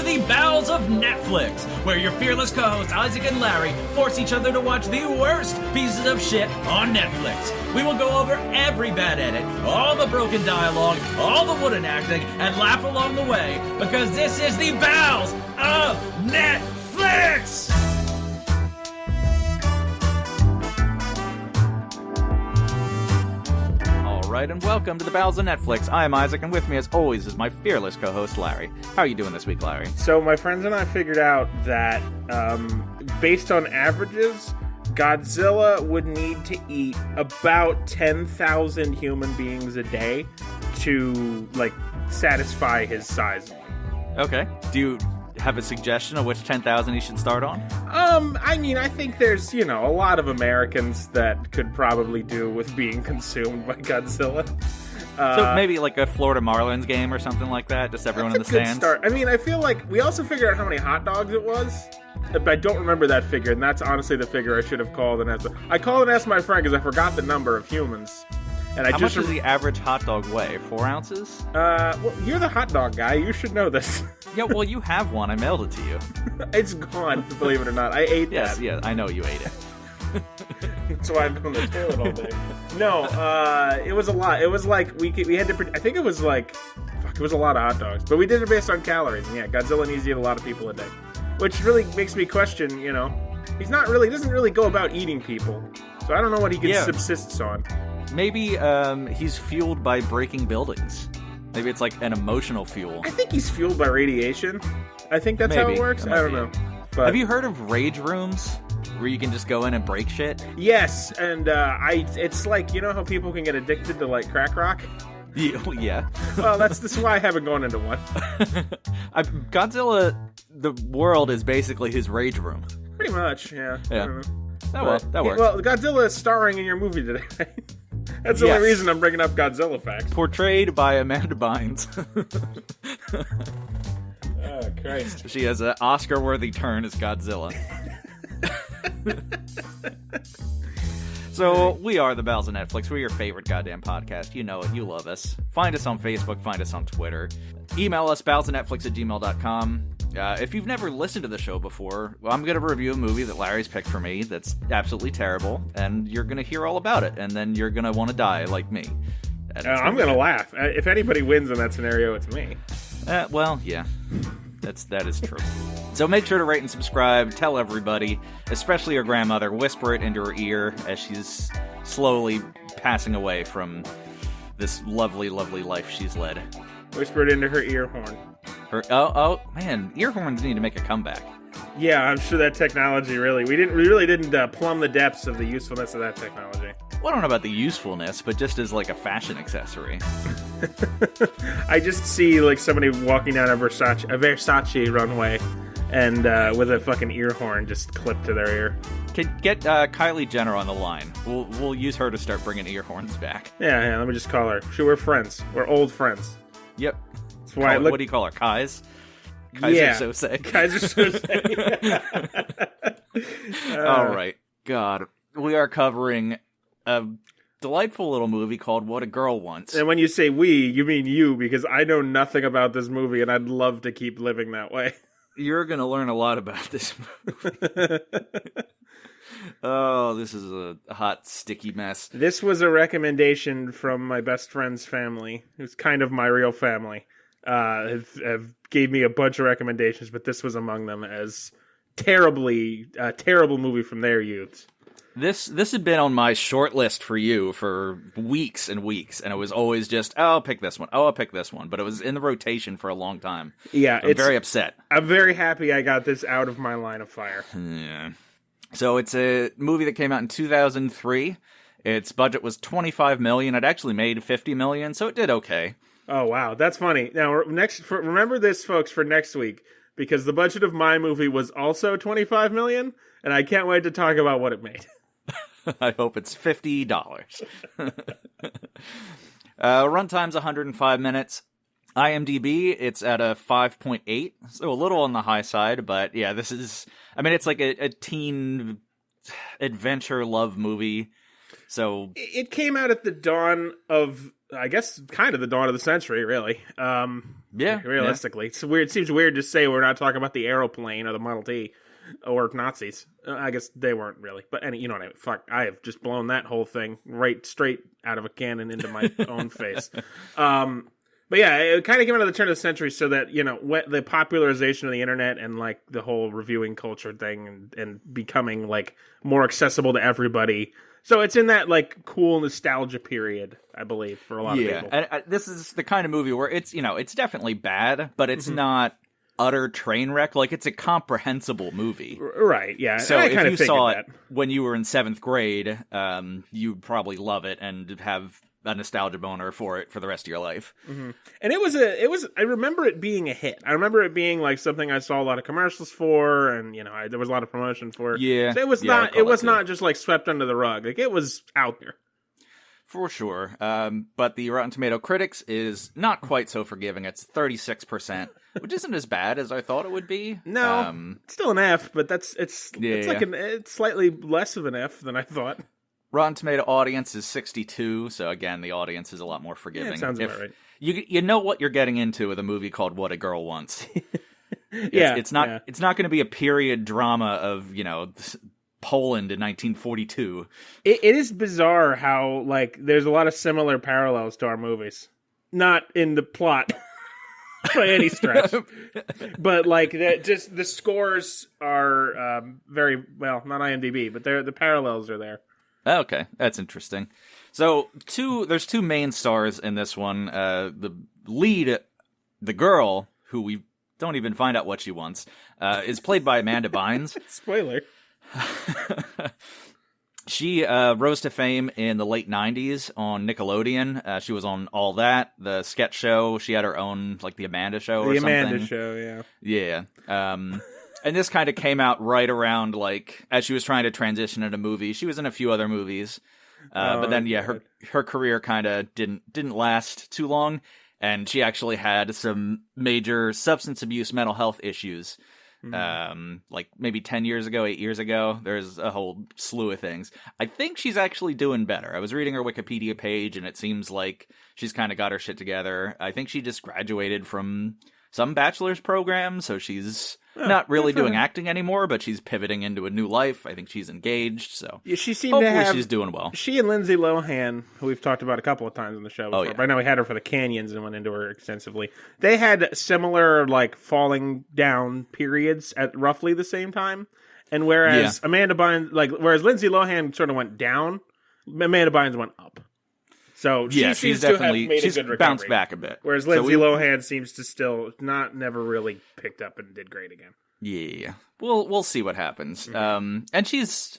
the Bowels of Netflix, where your fearless co-hosts Isaac and Larry force each other to watch the worst pieces of shit on Netflix. We will go over every bad edit, all the broken dialogue, all the wooden acting, and laugh along the way, because this is the Bowels of Netflix! Alright, and welcome to the Bowels of Netflix. I am Isaac, and with me, as always, is my fearless co-host, Larry. How are you doing this week, Larry? So, my friends and I figured out that, based on averages, Godzilla would need to eat about 10,000 human beings a day to, satisfy his size. Okay. Do you have a suggestion of which 10,000 he should start on? I think there's, a lot of Americans that could probably do with being consumed by Godzilla. So maybe a Florida Marlins game or something like that, just everyone in the stands? Start. I feel like we also figured out how many hot dogs it was, but I don't remember that figure, and that's honestly the figure I should have called and asked. I called and asked my friend because I forgot the number of humans. And How much does the average hot dog weigh? 4 ounces? Well, you're the hot dog guy. You should know this. Yeah, well, you have one. I mailed it to you. It's gone, believe it or not. I ate that. Yes, I know you ate it. That's why I've been on the toilet all day. No, it was a lot. It was we had to. I think it was it was a lot of hot dogs. But we did it based on calories. And yeah, Godzilla needs to eat a lot of people a day, which really makes me question. He doesn't really go about eating people. So I don't know what he subsists on. Maybe he's fueled by breaking buildings. Maybe it's an emotional fuel. I think he's fueled by radiation. I think that's how it works. I don't know. But have you heard of rage rooms? Where you can just go in and break shit? Yes, and it's how people can get addicted to crack rock? Yeah. Well, this is why I haven't gone into one. Godzilla, the world is basically his rage room. Pretty much, yeah. Yeah. That works. Well, Godzilla is starring in your movie today. That's the only reason I'm bringing up Godzilla facts. Portrayed by Amanda Bynes. Oh, Christ. She has an Oscar-worthy turn as Godzilla. So, we are the Bowels of Netflix. We're your favorite goddamn podcast. You know it. You love us. Find us on Facebook. Find us on Twitter. Email us, bowelsofnetflix@gmail.com. If you've never listened to the show before, I'm going to review a movie that Larry's picked for me that's absolutely terrible, and you're going to hear all about it, and then you're going to want to die like me. I'm going to laugh. If anybody wins in that scenario, it's me. Well, yeah. That is true. So make sure to rate and subscribe. Tell everybody, especially your grandmother. Whisper it into her ear as she's slowly passing away from this lovely, lovely life she's led. Whisper it into her ear horn. Oh man, ear horns need to make a comeback. Yeah, I'm sure that technology we really didn't plumb the depths of the usefulness of that technology. Well, I don't know about the usefulness, but just as a fashion accessory. I just see somebody walking down a Versace runway and with a fucking ear horn just clipped to their ear. Get Kylie Jenner on the line. We'll use her to start bringing ear horns back. Yeah, let me just call her. We're friends. We're old friends. Yep. That's why what do you call her? Kaiser Sose. Kaiser Sose. All right. God. We are covering a delightful little movie called What a Girl Wants. And when you say we, you mean you, because I know nothing about this movie, and I'd love to keep living that way. You're going to learn a lot about this movie. Oh, this is a hot, sticky mess. This was a recommendation from my best friend's family, who's kind of my real family. Have gave me a bunch of recommendations, but this was among them as terrible movie from their youth. This had been on my short list for you for weeks and weeks, and it was always just, I'll pick this one. I'll pick this one. But it was in the rotation for a long time. Yeah, I'm very upset. I'm very happy I got this out of my line of fire. Yeah. So it's a movie that came out in 2003. Its budget was $25 million. It actually made $50 million, so it did okay. Oh, wow. That's funny. Now, remember this, folks, for next week, because the budget of my movie was also $25 million, and I can't wait to talk about what it made. I hope it's $50. Runtime's 105 minutes. IMDb, it's at a 5.8, so a little on the high side, but yeah, this is, it's like a teen adventure love movie, so... It came out at the dawn of I guess kind of the dawn of the century, really. Realistically. Yeah. It's weird. It seems weird to say we're not talking about the aeroplane or the Model T or Nazis. I guess they weren't really. But you know what I mean? Fuck, I have just blown that whole thing right straight out of a cannon into my own face. But yeah, it kind of came out of the turn of the century so that, you know, the popularization of the internet and, like, the whole reviewing culture thing and becoming, like, more accessible to everybody. So it's in that, like, cool nostalgia period, I believe, for a lot of people. Yeah, and this is the kind of movie where it's, you know, it's definitely bad, but it's not utter train wreck. Like, it's a comprehensible movie. Right, yeah. So if you saw that. it when you were in 7th grade, you'd probably love it and have a nostalgia boner for it for the rest of your life. Mm-hmm. And it was I remember it being a hit. I remember it being like something I saw a lot of commercials for, and you know, there was a lot of promotion for it. Yeah. So it was not just like swept under the rug. Like it was out there. For sure. But the Rotten Tomato critics is not quite so forgiving. It's 36%, which isn't as bad as I thought it would be. No, it's still an F, but it's slightly less of an F than I thought. Rotten Tomato audience is 62, so again, the audience is a lot more forgiving. Yeah, sounds about right. You know what you're getting into with a movie called What a Girl Wants. It's not going to be a period drama of, you know, Poland in 1942. It is bizarre how, like, there's a lot of similar parallels to our movies. Not in the plot by any stretch. But, like, just the scores are very, well, not IMDb, but the parallels are there. Okay, that's interesting. So, there's two main stars in this one. The lead, the girl, who we don't even find out what she wants, is played by Amanda Bynes. Spoiler. She rose to fame in the late 90s on Nickelodeon. She was on All That, the sketch show. She had her own, like, The Amanda Show or something. The Amanda Show, yeah. Yeah. And this kind of came out right around, like, as she was trying to transition into movies. She was in a few other movies. But then, yeah, her career kind of didn't last too long. And she actually had some major substance abuse mental health issues. Like maybe 10 years ago, 8 years ago. There's a whole slew of things. I think she's actually doing better. I was reading her Wikipedia page, and it seems like she's kind of got her shit together. I think she just graduated from some bachelor's program, so she's not really doing acting anymore, but she's pivoting into a new life. I think she's engaged, so yeah, she seemed hopefully to have, she's doing well. She and Lindsay Lohan, who we've talked about a couple of times on the show before, yeah. but I know we had her for the Canyons and went into her extensively. They had similar, like, falling down periods at roughly the same time. And whereas Amanda Bynes, whereas Lindsay Lohan sort of went down, Amanda Bynes went up. So she seems to have made a good recovery. Bounced back a bit. Whereas Lindsay Lohan seems to still never really picked up and did great again. Yeah, we'll see what happens. And she's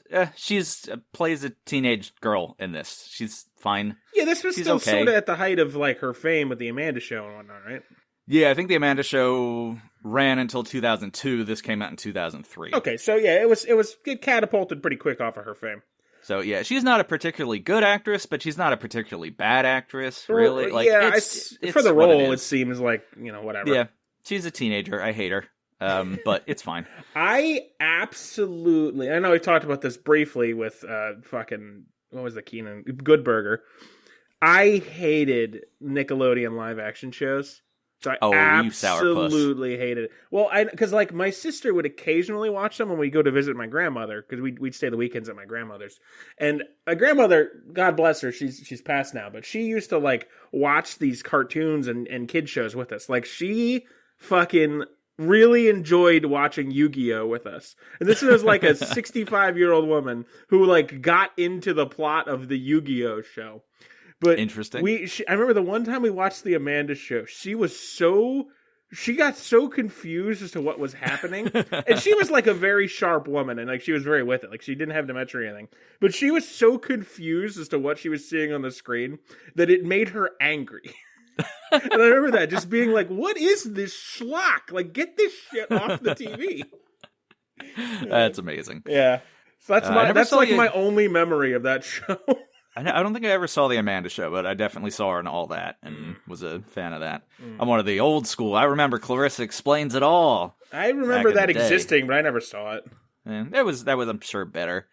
plays a teenage girl in this. She's fine. Yeah, this was still sort of at the height of, like, her fame with the Amanda Show and whatnot, right? Yeah, I think the Amanda Show ran until 2002. This came out in 2003. Okay, so yeah, it catapulted pretty quick off of her fame. So yeah, she's not a particularly good actress, but she's not a particularly bad actress, really. Like, yeah, it's for the role, it seems like, you know, whatever. Yeah, she's a teenager. I hate her, but it's fine. I know we talked about this briefly with what was the Keenan Good Burger. I hated Nickelodeon live action shows. So I absolutely hated it. Well, because, like, my sister would occasionally watch them when we go to visit my grandmother, because we'd stay the weekends at my grandmother's. And my grandmother, God bless her, she's passed now, but she used to, like, watch these cartoons and kid shows with us. Like, she fucking really enjoyed watching Yu-Gi-Oh with us. And this was like a 65-year-old woman who, like, got into the plot of the Yu-Gi-Oh show. But interesting. I remember the one time we watched the Amanda Show, she got so confused as to what was happening. And she was, like, a very sharp woman, and, like, she was very with it. Like, she didn't have dementia or anything. But she was so confused as to what she was seeing on the screen that it made her angry. And I remember that, just being like, what is this schlock? Like, get this shit off the TV. That's amazing. Yeah. So that's my only memory of that show. I don't think I ever saw the Amanda Show, but I definitely saw her in All That and was a fan of that. I'm one of the old school. I remember Clarissa Explains It All. I remember that existing, but I never saw it. that was I'm sure better.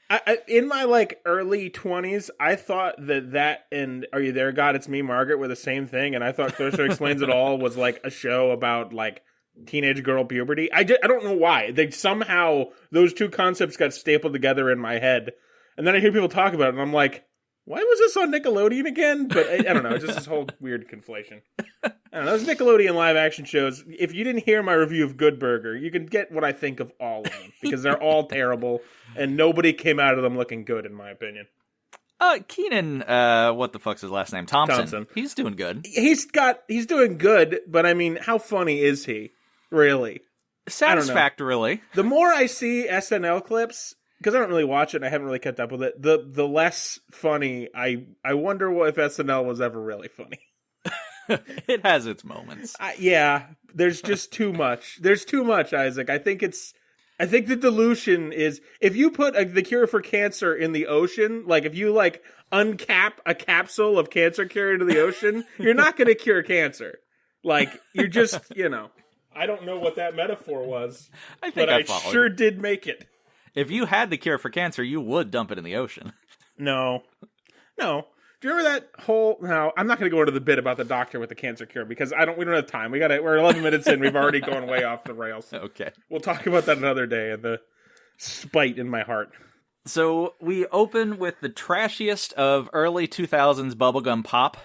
In my like early 20s, I thought that and Are You There, God? It's Me, Margaret were the same thing, and I thought Closer Explains It All was like a show about like teenage girl puberty. I don't know why. They somehow those two concepts got stapled together in my head, and then I hear people talk about it, and I'm like, why was this on Nickelodeon again? But I don't know. It's just this whole weird conflation. I don't know. Those Nickelodeon live action shows, if you didn't hear my review of Good Burger, you can get what I think of all of them. Because they're all terrible, and nobody came out of them looking good, in my opinion. Keenan, what the fuck's his last name? Thompson. He's doing good. He's doing good, but I mean, how funny is he? Really? Satisfactorily. The more I see SNL clips, because I don't really watch it and I haven't really kept up with it, the less funny I wonder if SNL was ever really funny. It has its moments. Yeah, there's just too much. There's too much, Isaac. I think the dilution is, if you put the cure for cancer in the ocean, like if you like uncap a capsule of cancer cure into the ocean, you're not going to cure cancer. Like, you're just, I don't know what that metaphor was, but I sure did make it. If you had the cure for cancer, you would dump it in the ocean. No. Do you remember that whole? No, I'm not going to go into the bit about the doctor with the cancer cure because we don't have time. We're 11 minutes in. We've already gone way off the rails. Okay. We'll talk about that another day. And the spite in my heart. So we open with the trashiest of early 2000s bubblegum pop,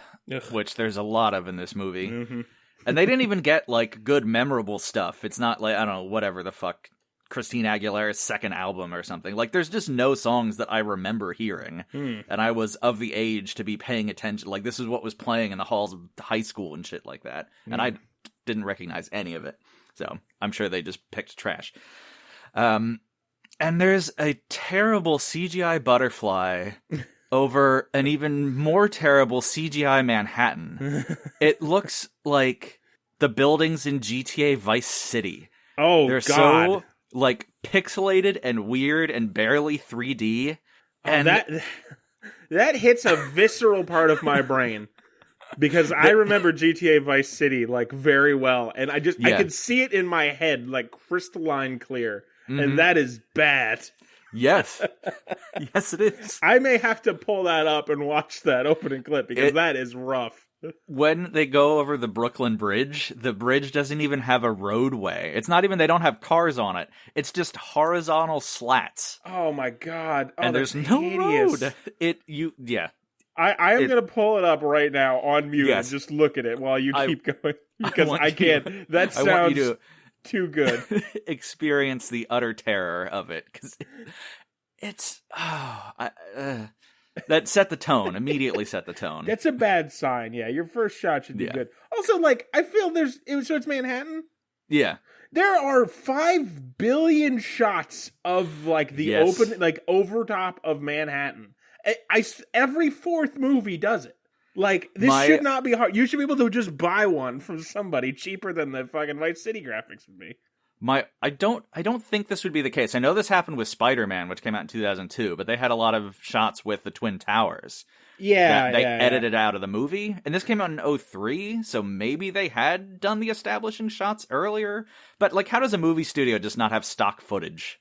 which there's a lot of in this movie. Mm-hmm. And they didn't even get like good memorable stuff. It's not like, I don't know, whatever the fuck, Christina Aguilera's second album or something. Like, there's just no songs that I remember hearing. And I was of the age to be paying attention. Like, this is what was playing in the halls of high school and shit like that. And I didn't recognize any of it. So I'm sure they just picked trash. And there's a terrible CGI butterfly over an even more terrible CGI Manhattan. It looks like the buildings in GTA Vice City. Oh, they're God. So like pixelated and weird and barely 3D. And that hits a visceral part of my brain because I remember GTA Vice City like very well, and I could see it in my head like crystalline clear, and that is bad. Yes. Yes, it is. I may have to pull that up and watch that opening clip because that is rough. When they go over the Brooklyn Bridge, the bridge doesn't even have a roadway. It's not even, they don't have cars on it. It's just horizontal slats. Oh my God. Oh, and there's no hideous. road. I am going to pull it up right now on mute and just look at it while you keep going. Because I can't. That sounds too good. Experience the utter terror of it. Because it's... that set the tone. Immediately set the tone. That's a bad sign. Yeah, your first shot should be good. Also, like, I feel so it's Manhattan? Yeah. There are 5 billion shots of, like, the open, like, over top of Manhattan. Every fourth movie does it. Like, this should not be hard. You should be able to just buy one from somebody cheaper than the fucking Vice City graphics would be. I don't think this would be the case. I know this happened with Spider-Man, which came out in 2002, but they had a lot of shots with the Twin Towers. Yeah, they edited out of the movie, and this came out in 2003, so maybe they had done the establishing shots earlier. But like, how does a movie studio just not have stock footage?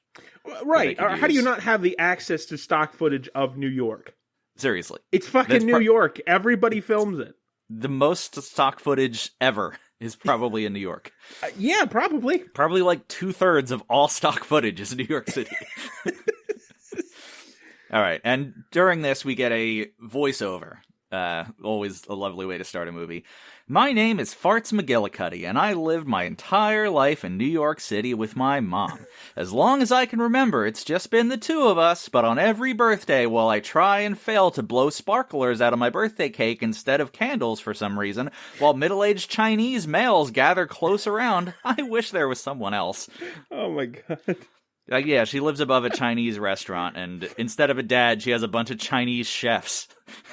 Right. How do you not have the access to stock footage of New York? Seriously. It's fucking New York. Everybody films it. The most stock footage ever is probably in New York. Yeah, probably. Probably like 2/3 of all stock footage is in New York City. All right, and during this we get a voiceover. Always a lovely way to start a movie. My name is Farts McGillicuddy, and I lived my entire life in New York City with my mom. As long as I can remember, it's just been the two of us, but on every birthday, while I try and fail to blow sparklers out of my birthday cake instead of candles for some reason, while middle-aged Chinese males gather close around, I wish there was someone else. Oh my God. Yeah, she lives above a Chinese restaurant, and instead of a dad, she has a bunch of Chinese chefs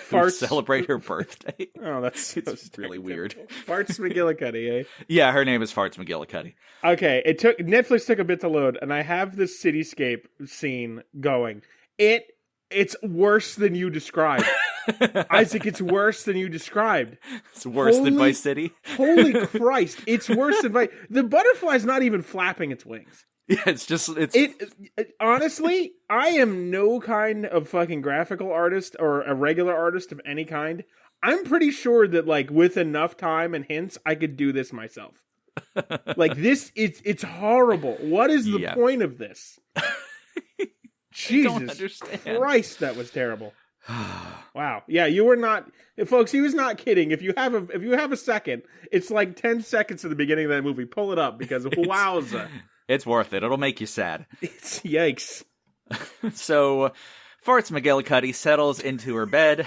who celebrate her birthday. Oh, it's really weird. Farts McGillicuddy, eh? Yeah, her name is Farts McGillicuddy. Okay, Netflix took a bit to load, and I have this cityscape scene going. It's worse than you described. Isaac, it's worse than you described. It's worse than Vice City? Holy Christ, it's worse than Vice. The butterfly's not even flapping its wings. Yeah, it's honestly, I am no kind of fucking graphical artist or a regular artist of any kind. I'm pretty sure that, like, with enough time and hints, I could do this myself. Like, it's horrible. What is the point of this? Jesus Christ, that was terrible. Wow. Yeah, you were not, folks. He was not kidding. If you have a second, it's like 10 seconds at the beginning of that movie. Pull it up because wowza, it's worth it. It'll make you sad. It's yikes. So, Farts McGillicuddy settles into her bed.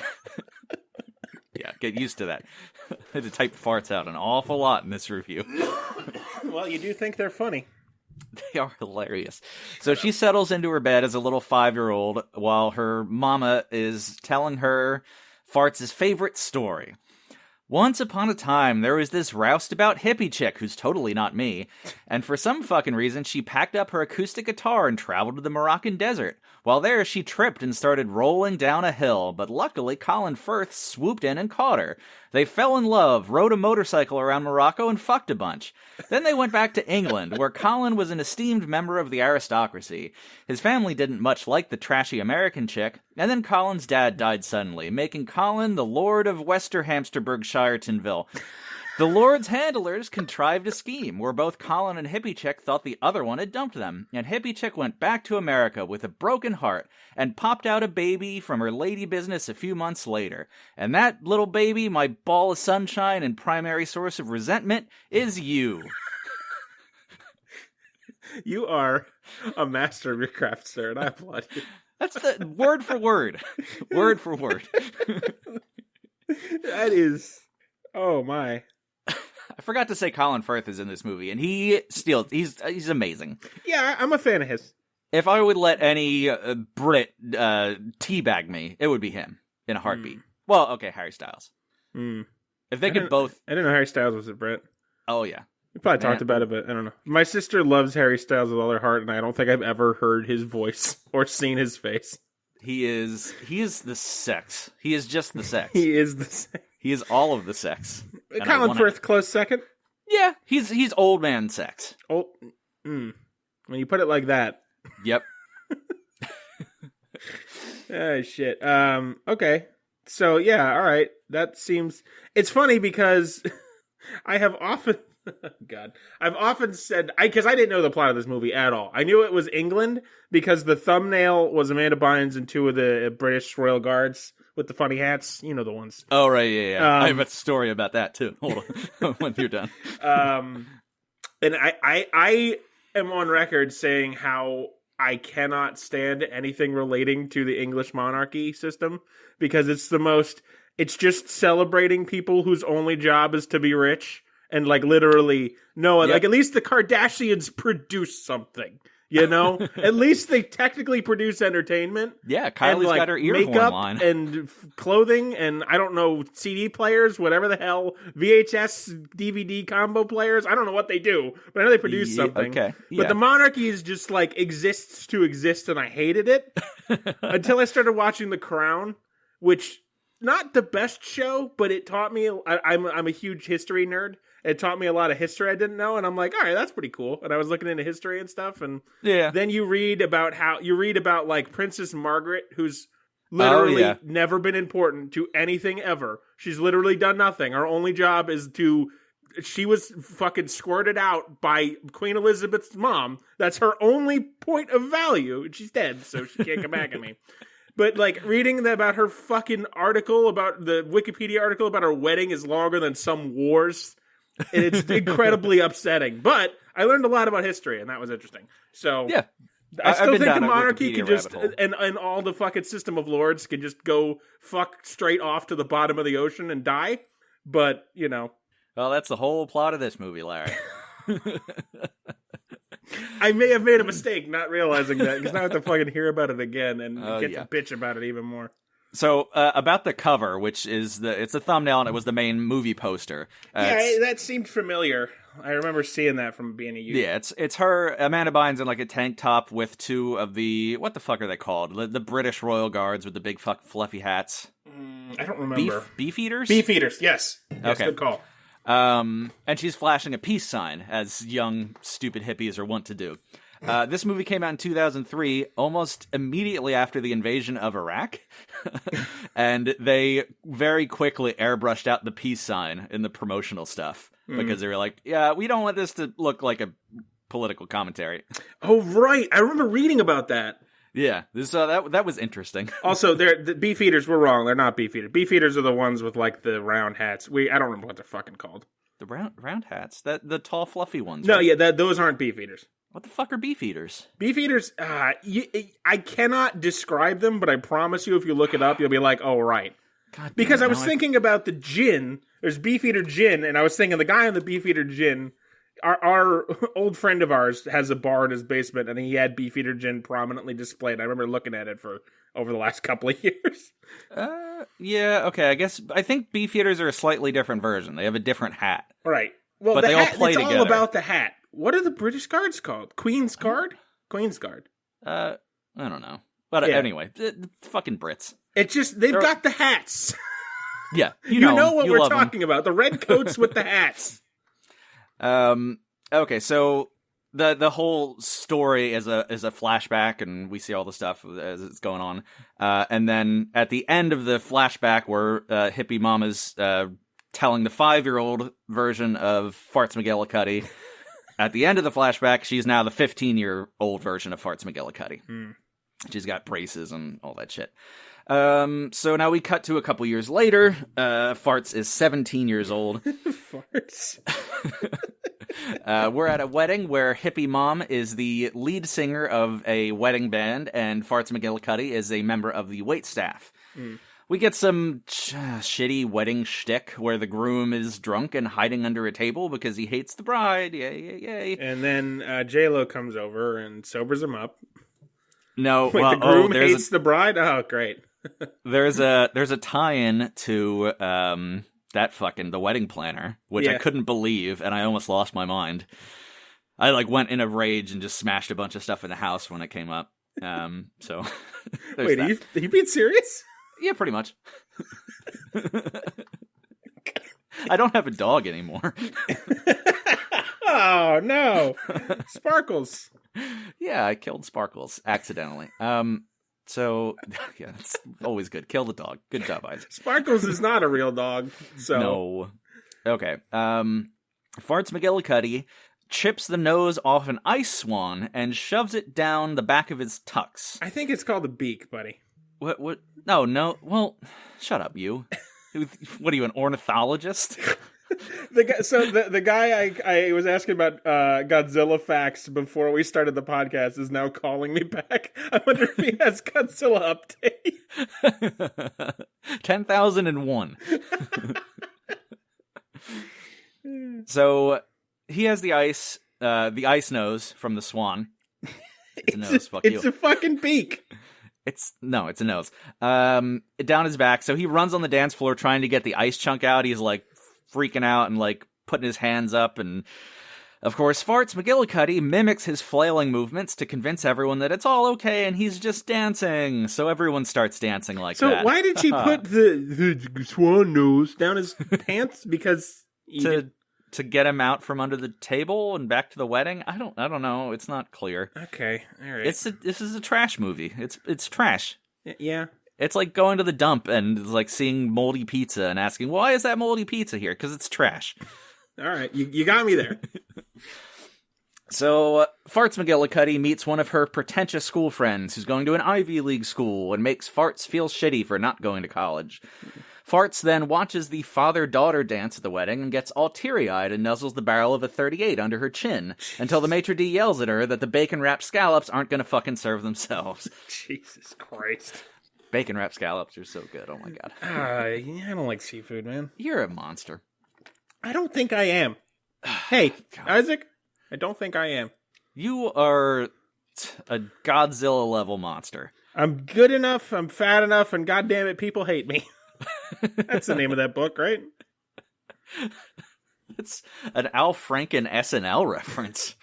Yeah, get used to that. I had to type farts out an awful lot in this review. Well, you do think they're funny. They are hilarious. So she settles into her bed as a little 5-year-old while her mama is telling her Farts' favorite story. Once upon a time, there was this roustabout hippie chick who's totally not me, and for some fucking reason, she packed up her acoustic guitar and traveled to the Moroccan desert. While there, she tripped and started rolling down a hill, but luckily Colin Firth swooped in and caught her. They fell in love, rode a motorcycle around Morocco, and fucked a bunch. Then they went back to England, where Colin was an esteemed member of the aristocracy. His family didn't much like the trashy American chick, and then Colin's dad died suddenly, making Colin the Lord of Westerhamsterburg-Shiretonville. The Lord's handlers contrived a scheme where both Colin and Hippie Chick thought the other one had dumped them, and Hippie Chick went back to America with a broken heart and popped out a baby from her lady business a few months later. And that little baby, my ball of sunshine and primary source of resentment, is you. You are a master of your craft, sir, and I applaud you. That's the word for word. Word for word. That is... Oh, my. I forgot to say Colin Firth is in this movie, and he's amazing. Yeah, I'm a fan of his. If I would let any Brit teabag me, it would be him in a heartbeat. Well, okay, Harry Styles. If they could both... I didn't know Harry Styles was a Brit. Oh, yeah. We probably talked about it, but I don't know. My sister loves Harry Styles with all her heart, and I don't think I've ever heard his voice or seen his face. He is the sex. He is just the sex. He is the sex. He is all of the sex. Colin Firth, close second? Yeah, he's old man sex. Oh, when you put it like that. Yep. Oh, shit. Okay. So, yeah, all right. That seems... It's funny because I have often... God. I've often said... Because I didn't know the plot of this movie at all. I knew it was England because the thumbnail was Amanda Bynes and two of the British Royal Guards with the funny hats. You know the ones. Oh, right, yeah. I have a story about that, too. Hold on. When you're done. And I am on record saying how I cannot stand anything relating to the English monarchy system because it's just celebrating people whose only job is to be rich and like literally like at least the Kardashians produce something, you know? At least they technically produce entertainment. Yeah, Kylie's got her ear makeup line. And clothing and I don't know, CD players, whatever the hell, VHS, DVD combo players. I don't know what they do, but I know they produce something. Okay. Yeah. But the monarchy is just like exists to exist, and I hated it until I started watching The Crown, which not the best show, but it taught me. I'm a huge history nerd. It taught me a lot of history I didn't know, and I'm like, all right, that's pretty cool. And I was looking into history and stuff, and then you read about like Princess Margaret, who's literally never been important to anything ever. She's literally done nothing. Her only job is she was fucking squirted out by Queen Elizabeth's mom. That's her only point of value. She's dead, so she can't come back at me. But, like, reading about her fucking article, about the Wikipedia article about her wedding is longer than some wars. And it's incredibly upsetting. But I learned a lot about history, and that was interesting. So, yeah. I still think the monarchy can just, and all the fucking system of lords can just go fuck straight off to the bottom of the ocean and die. But, you know. Well, that's the whole plot of this movie, Larry. I may have made a mistake not realizing that, because now I have to fucking hear about it again and get to bitch about it even more. So, about the cover, which is it's a thumbnail and it was the main movie poster. That seemed familiar. I remember seeing that from being a youth. Yeah, it's her, Amanda Bynes, in like a tank top with two of the, what the fuck are they called? The British Royal Guards with the big fluffy hats. I don't remember. Beef eaters? Beef eaters, yes. Okay. Good call. And she's flashing a peace sign, as young, stupid hippies are wont to do. This movie came out in 2003, almost immediately after the invasion of Iraq. And they very quickly airbrushed out the peace sign in the promotional stuff because they were like, yeah, we don't want this to look like a political commentary. Oh, right. I remember reading about that. Yeah, that was interesting. Also, the beefeaters were wrong. They're not beefeaters. Beefeaters are the ones with like the round hats. I don't remember what they're fucking called. The round hats? The tall, fluffy ones. No, right? yeah, those aren't beefeaters. What the fuck are beefeaters? Beefeaters, I cannot describe them, but I promise you, if you look it up, you'll be like, oh, right. God, because I was thinking about the gin. There's beefeater gin, and I was thinking the guy in the beefeater gin. Our old friend of ours has a bar in his basement, and he had Beefeater gin prominently displayed. I remember looking at it for over the last couple of years. Yeah, okay. I think Beefeaters are a slightly different version. They have a different hat. Right. Well, but they all play it's together. all about the hat. What are the British Guards called? Queen's Guard? Queen's Guard. I don't know. But anyway, the fucking Brits. It's just, they've got the hats. Yeah. You know what we're talking about. The red coats with the hats. Okay, so the whole story is a flashback, and we see all the stuff as it's going on. And then at the end of the flashback, where hippie mama's telling the 5-year-old version of Farts McGillicuddy, at the end of the flashback, she's now the 15-year-old version of Farts McGillicuddy. She's got braces and all that shit. So now we cut to a couple years later. Farts is 17 years old. Farts. We're at a wedding where hippie mom is the lead singer of a wedding band, and Farts McGillicuddy is a member of the waitstaff. We get some shitty wedding shtick where the groom is drunk and hiding under a table because he hates the bride. Yay, yay, yay. And then J-Lo comes over and sobers him up. No, Wait, the groom hates the bride? Oh, great. There's a tie-in to the wedding planner, which I couldn't believe, and I almost lost my mind. I went in a rage and just smashed a bunch of stuff in the house when it came up. So wait, are you being serious? Yeah, pretty much. I don't have a dog anymore. Oh no, Sparkles. Yeah, I killed Sparkles accidentally. So, yeah, it's always good. Kill the dog. Good job, Isaac. Sparkles is not a real dog, so... No. Okay. Farts McGillicuddy chips the nose off an ice swan and shoves it down the back of his tux. I think it's called a beak, buddy. What? No. Well, shut up, you. What are you, an ornithologist? The guy I was asking about Godzilla facts before we started the podcast is now calling me back. I wonder if he has Godzilla update. 10,001. So he has the ice nose from the swan. It's a nose. Fuck you. It's a fucking beak. It's a nose. Down his back. So he runs on the dance floor trying to get the ice chunk out. He's freaking out and putting his hands up, and of course Farts McGillicuddy mimics his flailing movements to convince everyone that it's all okay and he's just dancing. So everyone starts dancing that. So why did she put the swan nose down his pants? Because to get him out from under the table and back to the wedding? I don't know. It's not clear. Okay, all right. This is a trash movie. It's trash. Yeah. It's like going to the dump and seeing moldy pizza and asking, why is that moldy pizza here? Because it's trash. All right, you got me there. So, Farts McGillicuddy meets one of her pretentious school friends who's going to an Ivy League school and makes Farts feel shitty for not going to college. Farts then watches the father-daughter dance at the wedding and gets all teary-eyed and nuzzles the barrel of a .38 under her chin until the maitre d' yells at her that the bacon-wrapped scallops aren't going to fucking serve themselves. Jesus Christ. Bacon-wrapped scallops are so good. Oh, my God. I don't like seafood, man. You're a monster. I don't think I am. Hey, Isaac, I don't think I am. You are a Godzilla-level monster. I'm good enough, I'm fat enough, and goddamn it, people hate me. That's the name of that book, right? It's an Al Franken SNL reference.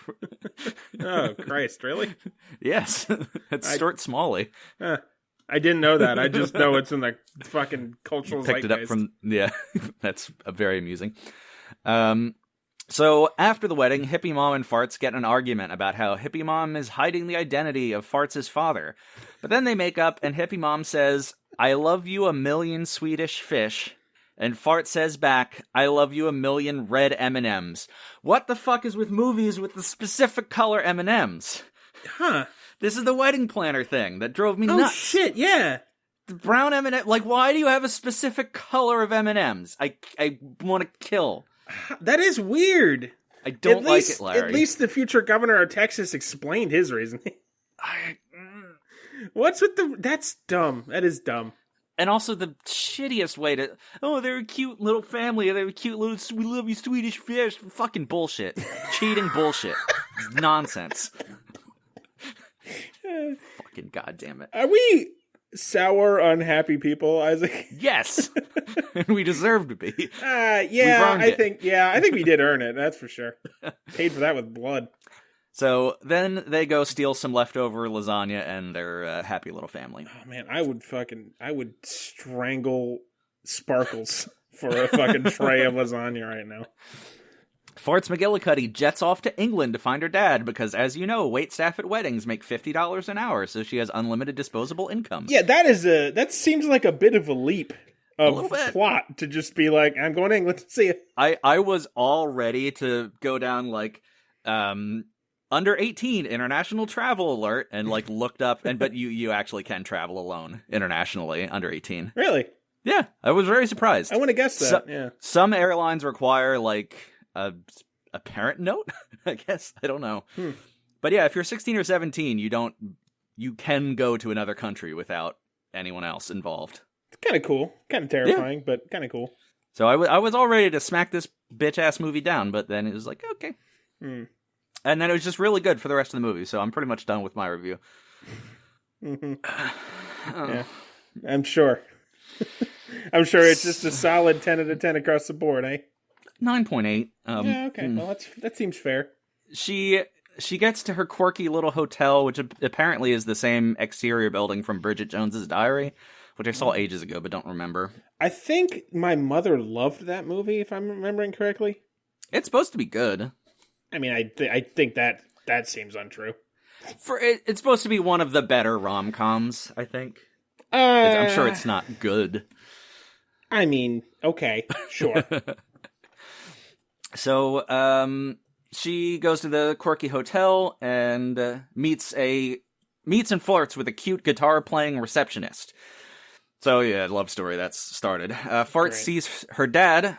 Oh, Christ, really? Yes. It's Stuart Smalley. I didn't know that. I just know it's in the fucking cultural zeitgeist. Picked it up from... Yeah, that's very amusing. So after the wedding, Hippie Mom and Farts get in an argument about how Hippie Mom is hiding the identity of Farts' father. But then they make up, and Hippie Mom says, "I love you a million Swedish fish." And Fart says back, "I love you a million red M&Ms." What the fuck is with movies with the specific color M&Ms? Huh. This is the wedding planner thing that drove me Oh, nuts. shit, yeah. The brown M&M, like, why do you have a specific color of M&Ms? I want to kill. That is weird. I don't like it, Larry. At least the future governor of Texas explained his reasoning. What's with the... That's dumb. That is dumb. And also the shittiest way to... Oh, they're a cute little family. They're a cute little... We love you, Swedish fish. Fucking bullshit. Cheating bullshit. It's nonsense. Fucking goddamn it. Are we sour, unhappy people, Isaac? Yes. We deserve to be. Yeah, I think we did earn it. That's for sure. Paid for that with blood. So then they go steal some leftover lasagna and they're a happy little family. Oh man, I would strangle Sparkles for a fucking tray of lasagna right now. Farts McGillicuddy jets off to England to find her dad because, as you know, waitstaff at weddings make $50 an hour, so she has unlimited disposable income. Yeah, that seems like a bit of a leap of plot to just be like, I'm going to England to see it. I was all ready to go down like under 18 international travel alert and like looked up but you actually can travel alone internationally under 18. Really? Yeah, I was very surprised. I want to guess that. Yeah. Some airlines require like a parent note, I guess. I don't know. But yeah, if you're 16 or 17, you can go to another country without anyone else involved. It's kind of cool. Kind of terrifying, but kind of cool. So I was all ready to smack this bitch-ass movie down, but then it was like, okay. And then it was just really good for the rest of the movie, so I'm pretty much done with my review. Yeah, I'm sure. I'm sure it's just a solid 10 out of 10 across the board, eh? 9.8. Yeah, okay. Well, that seems fair. She gets to her quirky little hotel, which apparently is the same exterior building from Bridget Jones's Diary, which I saw ages ago but don't remember. I think my mother loved that movie, if I'm remembering correctly. It's supposed to be good. I mean, I think that seems untrue. It's supposed to be one of the better rom-coms, I think. I'm sure it's not good. I mean, okay, sure. So, she goes to the quirky hotel and meets and flirts with a cute guitar-playing receptionist. So, yeah, love story that's started. Fart sees her dad,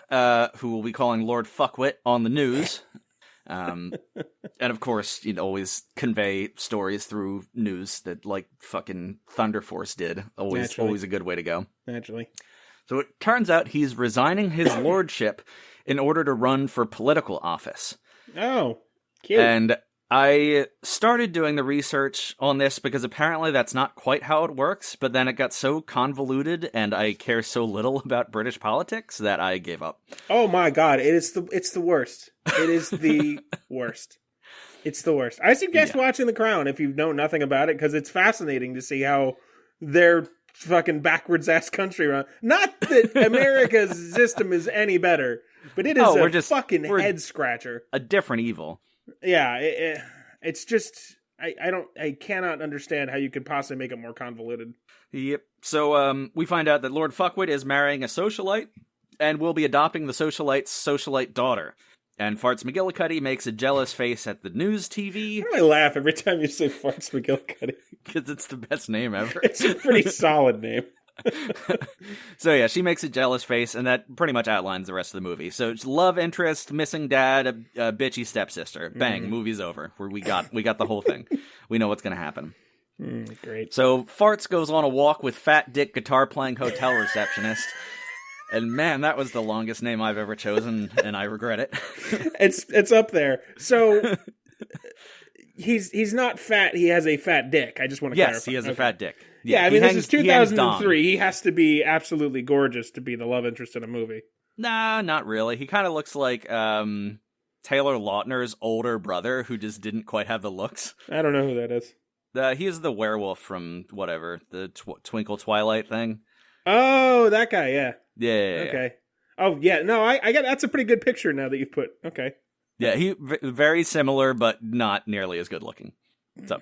who we'll be calling Lord Fuckwit, on the news. And of course, you'd always convey stories through news that, like, fucking Thunder Force did. Always a good way to go. Naturally. So it turns out he's resigning his lordship in order to run for political office. Oh, cute. And I started doing the research on this because apparently that's not quite how it works, but then it got so convoluted and I care so little about British politics that I gave up. Oh my god, it's the worst. It is the worst. It's the worst. I suggest watching The Crown if you know nothing about it, because it's fascinating to see how their fucking backwards ass country run. Not that America's system is any better, but it is a fucking head scratcher. A different evil. Yeah, it's just I cannot understand how you could possibly make it more convoluted. Yep. So we find out that Lord Fuckwit is marrying a socialite and will be adopting the socialite's socialite daughter. And Farts McGillicuddy makes a jealous face at the news TV. Why do I laugh every time you say Farts McGillicuddy? Because it's the best name ever. It's a pretty solid name. So yeah, she makes a jealous face, and that pretty much outlines the rest of the movie. So it's love interest, missing dad, a bitchy stepsister. Bang, movie's over. We got the whole thing. We know what's gonna happen. Great. So Farts goes on a walk with fat dick guitar playing hotel receptionist. And man, that was the longest name I've ever chosen, and I regret it. It's up there. So he's not fat. He has a fat dick. I just want to clarify. Yes, he has a fat dick. Yeah, I mean, this is 2003. He has to be absolutely gorgeous to be the love interest in a movie. Nah, not really. He kind of looks like Taylor Lautner's older brother, who just didn't quite have the looks. I don't know who that is. He is the werewolf from whatever, the Twinkle Twilight thing. Oh, that guy, yeah. Yeah. Okay. Oh, yeah. No, I got that's a pretty good picture now that you've put. Okay. Yeah, he very similar, but not nearly as good looking. So,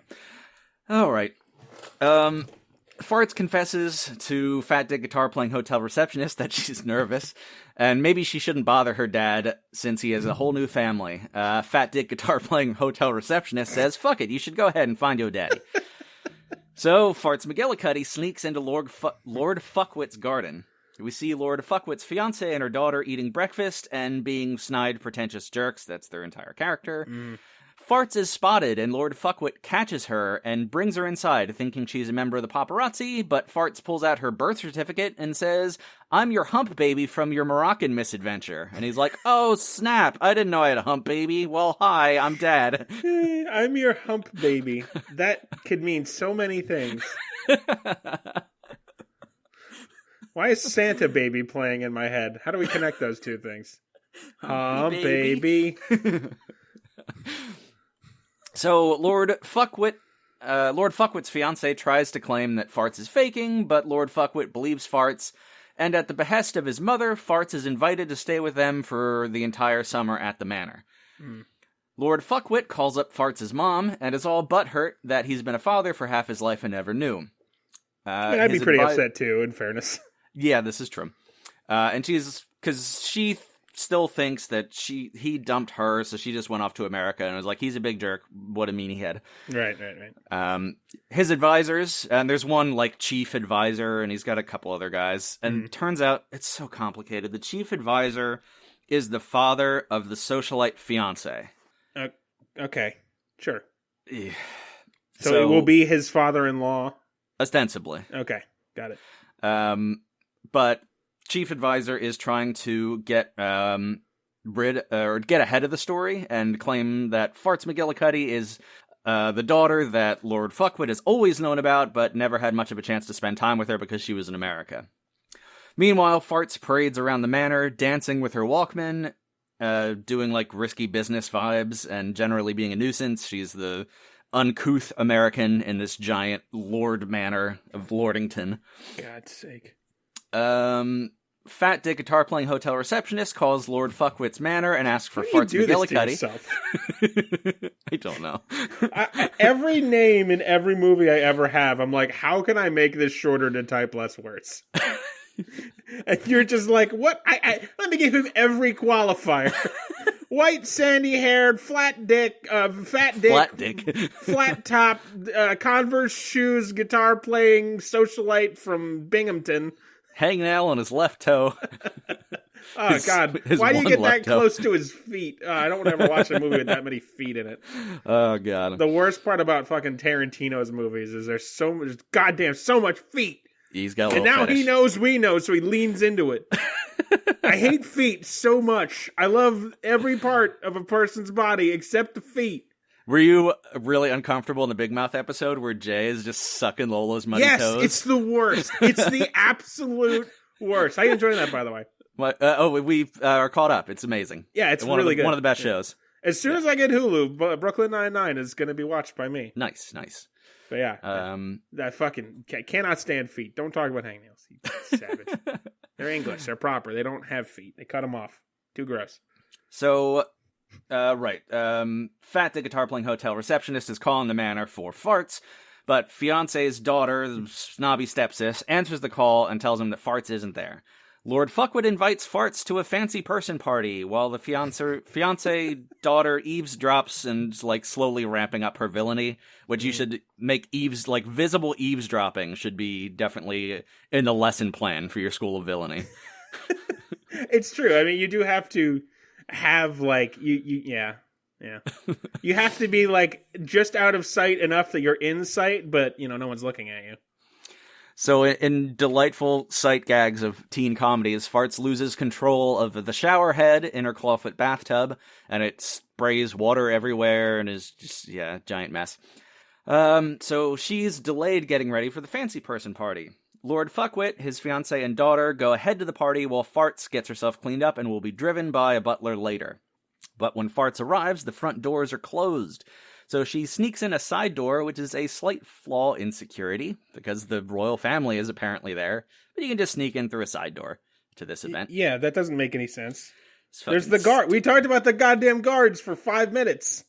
all right. Farts confesses to Fat Dick guitar playing hotel receptionist that she's nervous, and maybe she shouldn't bother her dad since he has a whole new family. Fat Dick guitar playing hotel receptionist says, "Fuck it, you should go ahead and find your daddy." So Farts McGillicuddy sneaks into Lord Fuckwit's garden. We see Lord Fuckwit's fiancée and her daughter eating breakfast and being snide, pretentious jerks. That's their entire character. Farts is spotted, and Lord Fuckwit catches her and brings her inside, thinking she's a member of the paparazzi, but Farts pulls out her birth certificate and says, "I'm your hump baby from your Moroccan misadventure." And he's like, "Oh, snap, I didn't know I had a hump baby. Well, hi, I'm Dad." I'm your hump baby. That could mean so many things. Why is Santa Baby playing in my head? How do we connect those two things? Hump baby. So Lord Fuckwit's fiancée tries to claim that Farts is faking, but Lord Fuckwit believes Farts, and at the behest of his mother, Farts is invited to stay with them for the entire summer at the manor. Lord Fuckwit calls up Farts' mom, and is all butthurt that he's been a father for half his life and never knew. I'd be pretty upset too, in fairness. Yeah, this is true. And because she still thinks that he dumped her, so she just went off to America and was like, he's a big jerk, what a meanie head. Right. His advisors, and there's one like chief advisor, and he's got a couple other guys, and it turns out it's so complicated. The chief advisor is the father of the socialite fiance. Okay, sure. Yeah. So it will be his father-in-law? Ostensibly. Okay, got it. But Chief Advisor is trying to get ahead of the story and claim that Farts McGillicuddy is the daughter that Lord Fuckwit has always known about, but never had much of a chance to spend time with her because she was in America. Meanwhile, Farts parades around the manor, dancing with her Walkman, doing like risky business vibes, and generally being a nuisance. She's the uncouth American in this giant lord manor of Lordington. God's sake. Fat Dick guitar playing hotel receptionist calls Lord Fuckwit's manor and asks for Farts McGillicuddy. I don't know. Every name in every movie I ever have, I'm like, how can I make this shorter to type less words? And you're just like, what? Let me give him every qualifier. White, sandy-haired, fat dick, flat top, Converse shoes, guitar-playing socialite from Binghamton. Hangnail on his left toe. Oh, God. Why do you get that close to his feet? I don't want to ever watch a movie with that many feet in it. Oh, God. The worst part about fucking Tarantino's movies is there's so much feet. He's got a little And now fetish. he knows we know, so he leans into it. I hate feet so much. I love every part of a person's body except the feet. Were you really uncomfortable in the Big Mouth episode where Jay is just sucking Lola's muddy toes? Yes, it's the worst. It's the absolute worst. How you enjoying that, by the way? We are caught up. It's amazing. Yeah, it's really good. One of the best shows. As soon as I get Hulu, Brooklyn Nine-Nine is going to be watched by me. Nice. But yeah, that fucking cannot stand feet. Don't talk about hangnails, you savage. They're English. They're proper. They don't have feet. They cut them off. Too gross. So, right. Fat the guitar playing hotel receptionist is calling the manor for Farts, but fiance's daughter, the snobby stepsis, answers the call and tells him that Farts isn't there. Lord Fuckwit invites Farts to a fancy person party while the fiance daughter eavesdrops and like slowly ramping up her villainy, which you should make visible eavesdropping should be definitely in the lesson plan for your school of villainy. It's true. I mean, you do have to have like yeah. You have to be like just out of sight enough that you're in sight, but no one's looking at you. So in delightful sight gags of teen comedies, Farts loses control of the shower head in her clawfoot bathtub, and it sprays water everywhere and is just, giant mess. So she's delayed getting ready for the fancy person party. Lord Fuckwit, his fiancée and daughter go ahead to the party while Farts gets herself cleaned up and will be driven by a butler later. But when Farts arrives, the front doors are closed. So she sneaks in a side door, which is a slight flaw in security, because the royal family is apparently there. But you can just sneak in through a side door to this event. Yeah, that doesn't make any sense. There's the guard. We talked about the goddamn guards for 5 minutes.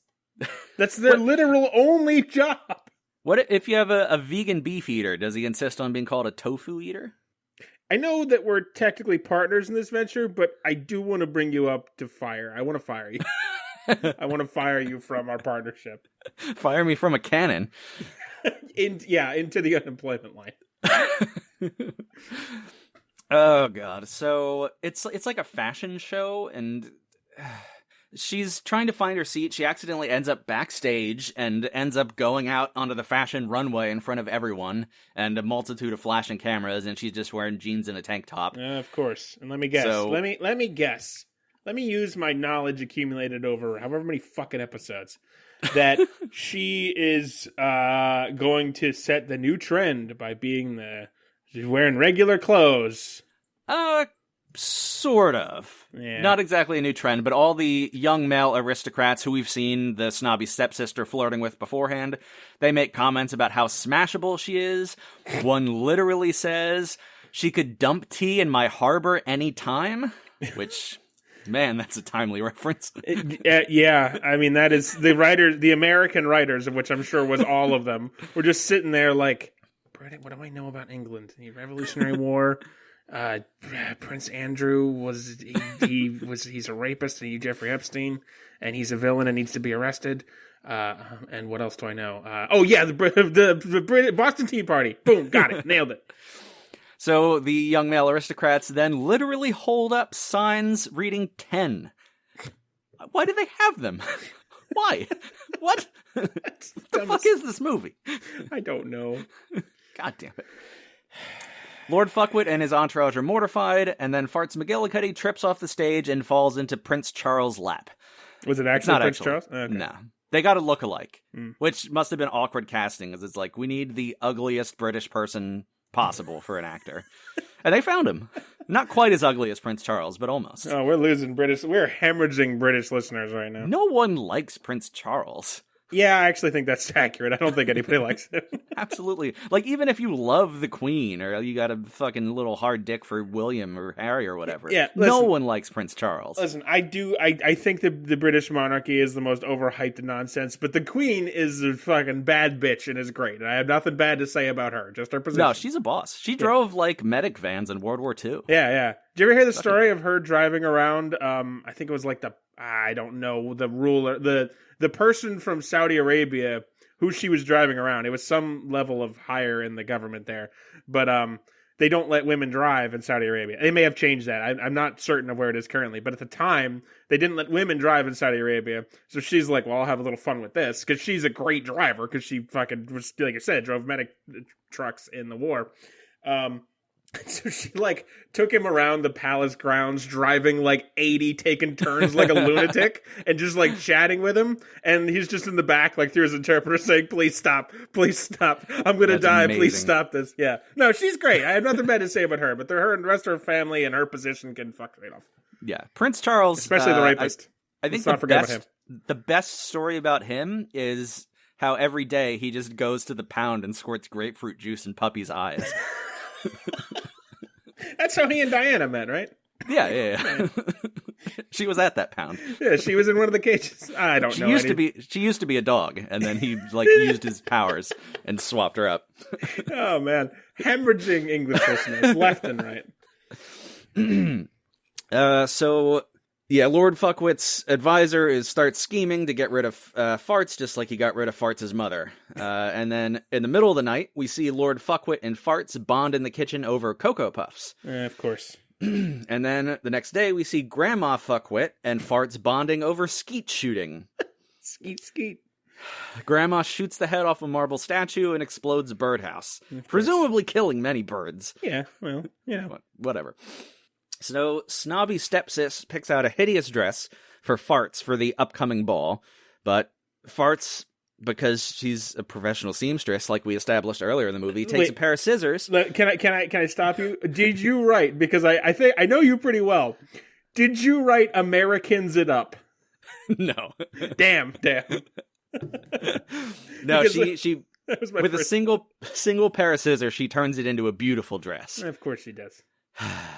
That's their literal only job. What if you have a vegan beef eater? Does he insist on being called a tofu eater? I know that we're technically partners in this venture, but I do want to bring you up to fire. I want to fire you. I want to fire you from our partnership. Fire me from a cannon. Into the unemployment line. Oh god. So it's like a fashion show, and she's trying to find her seat. She accidentally ends up backstage and ends up going out onto the fashion runway in front of everyone and a multitude of flashing cameras, and she's just wearing jeans and a tank top. Of course. And let me guess. Let me guess. Let me use my knowledge accumulated over however many fucking episodes that she is going to set the new trend by she's wearing regular clothes. Sort of. Yeah. Not exactly a new trend, but all the young male aristocrats who we've seen the snobby stepsister flirting with beforehand, they make comments about how smashable she is. One literally says, she could dump tea in my harbor anytime, which, man, that's a timely reference. Yeah, I mean, that is the American writers, of which I'm sure was all of them, were just sitting there like, what do I know about England? The Revolutionary War. Prince Andrew he's a rapist and Jeffrey Epstein, and he's a villain and needs to be arrested. And what else do I know? The Boston Tea Party. Boom, got it, nailed it. So the young male aristocrats then literally hold up signs reading 10. Why do they have them? Why? What? The fuck is this movie? I don't know. God damn it. Lord Fuckwit and his entourage are mortified, and then Farts McGillicuddy trips off the stage and falls into Prince Charles' lap. Was it actually Prince Charles? Okay. No. They got a look-alike, which must have been awkward casting, as it's like, we need the ugliest British person possible for an actor. And they found him. Not quite as ugly as Prince Charles, but almost. Oh, we're hemorrhaging British listeners right now. No one likes Prince Charles. Yeah, I actually think that's accurate. I don't think anybody likes him. Absolutely. Like, even if you love the Queen, or you got a fucking little hard dick for William or Harry or whatever, no one likes Prince Charles. Listen, I think the British monarchy is the most overhyped nonsense, but the Queen is a fucking bad bitch and is great. And I have nothing bad to say about her, just her position. No, she's a boss. She drove, like, medic vans in World War II. Yeah. Did you ever hear the story of her driving around, I think it was like I don't know, the ruler, the person from Saudi Arabia who she was driving around. It was some level of higher in the government there. But they don't let women drive in Saudi Arabia. They may have changed that. I'm not certain of where it is currently. But at the time, they didn't let women drive in Saudi Arabia. So she's like, well, I'll have a little fun with this. Because she's a great driver. Because she fucking was, like I said, drove medic trucks in the war. So she, like, took him around the palace grounds, driving, like, 80, taking turns like a lunatic, and just, like, chatting with him. And he's just in the back, like, through his interpreter saying, please stop, I'm gonna die, amazing. Please stop this. Yeah. No, she's great. I have nothing bad to say about her, but her and the rest of her family and her position can fuck right off. Yeah. Prince Charles. Especially the rapist. I think the best story about him is how every day he just goes to the pound and squirts grapefruit juice in puppies' eyes. That's how he and Diana met, right? Yeah. She was at that pound. Yeah, she was in one of the cages. I don't know. She used to be a dog, and then he used his powers and swapped her up. Oh man, hemorrhaging English listeners left and right. So Lord Fuckwit's advisor starts scheming to get rid of Farts, just like he got rid of Farts' mother. And then in the middle of the night, we see Lord Fuckwit and Farts bond in the kitchen over Cocoa Puffs. Of course. And then the next day, we see Grandma Fuckwit and Farts bonding over skeet shooting. Skeet. Grandma shoots the head off a marble statue and explodes a birdhouse, presumably killing many birds. Yeah, well, whatever. So, snobby stepsis picks out a hideous dress for Farts for the upcoming ball, but Farts, because she's a professional seamstress, like we established earlier in the movie, takes a pair of scissors. Can I stop you? Did you write, because I think I know you pretty well, did you write Americans it up? No. Damn. No, she with a single pair of scissors, she turns it into a beautiful dress. Of course she does.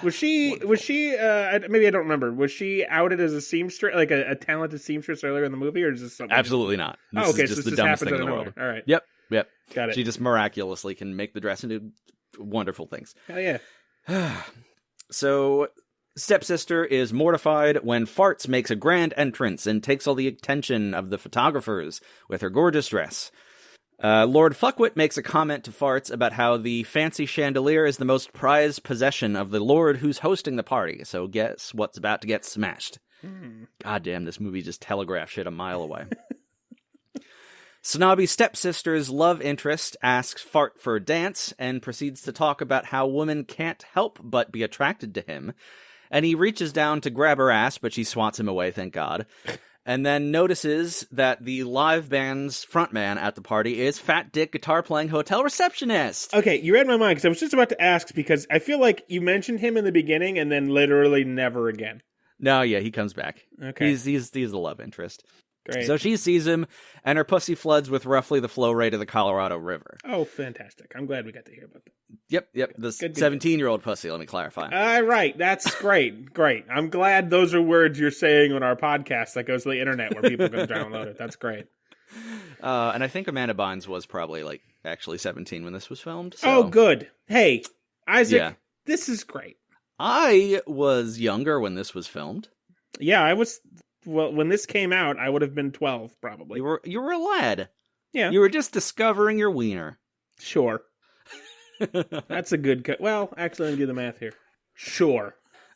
Was she? Maybe I don't remember. Was she outed as a seamstress, like a talented seamstress earlier in the movie, or is this something? Absolutely not. This okay, is just so the dumbest thing in the world. All right. Yep. Got it. She just miraculously can make the dress into wonderful things. Oh yeah. So, stepsister is mortified when Farts makes a grand entrance and takes all the attention of the photographers with her gorgeous dress. Lord Fuckwit makes a comment to Farts about how the fancy chandelier is the most prized possession of the lord who's hosting the party, so guess what's about to get smashed. God damn, this movie just telegraphed shit a mile away. Snobby stepsister's love interest asks Fart for a dance and proceeds to talk about how women can't help but be attracted to him, and he reaches down to grab her ass, but she swats him away, thank God. And then notices that the live band's frontman at the party is Fat Dick guitar-playing hotel receptionist. Okay, you read my mind, because I was just about to ask, because I feel like you mentioned him in the beginning and then literally never again. No, yeah, he comes back. Okay. He's the love interest. Great. So she sees him, and her pussy floods with roughly the flow rate of the Colorado River. Oh, fantastic. I'm glad we got to hear about that. Yep. The 17-year-old pussy, let me clarify. All right, that's great. Great. I'm glad those are words you're saying on our podcast that goes to the internet where people can download it. That's great. And I think Amanda Bynes was probably, actually 17 when this was filmed. So. Oh, good. Hey, Isaac, This is great. I was younger when this was filmed. Yeah, I was... Well, when this came out, I would have been 12, probably. You were a lad. Yeah. You were just discovering your wiener. Sure. That's a good cut. Well, actually, let me do the math here. Sure.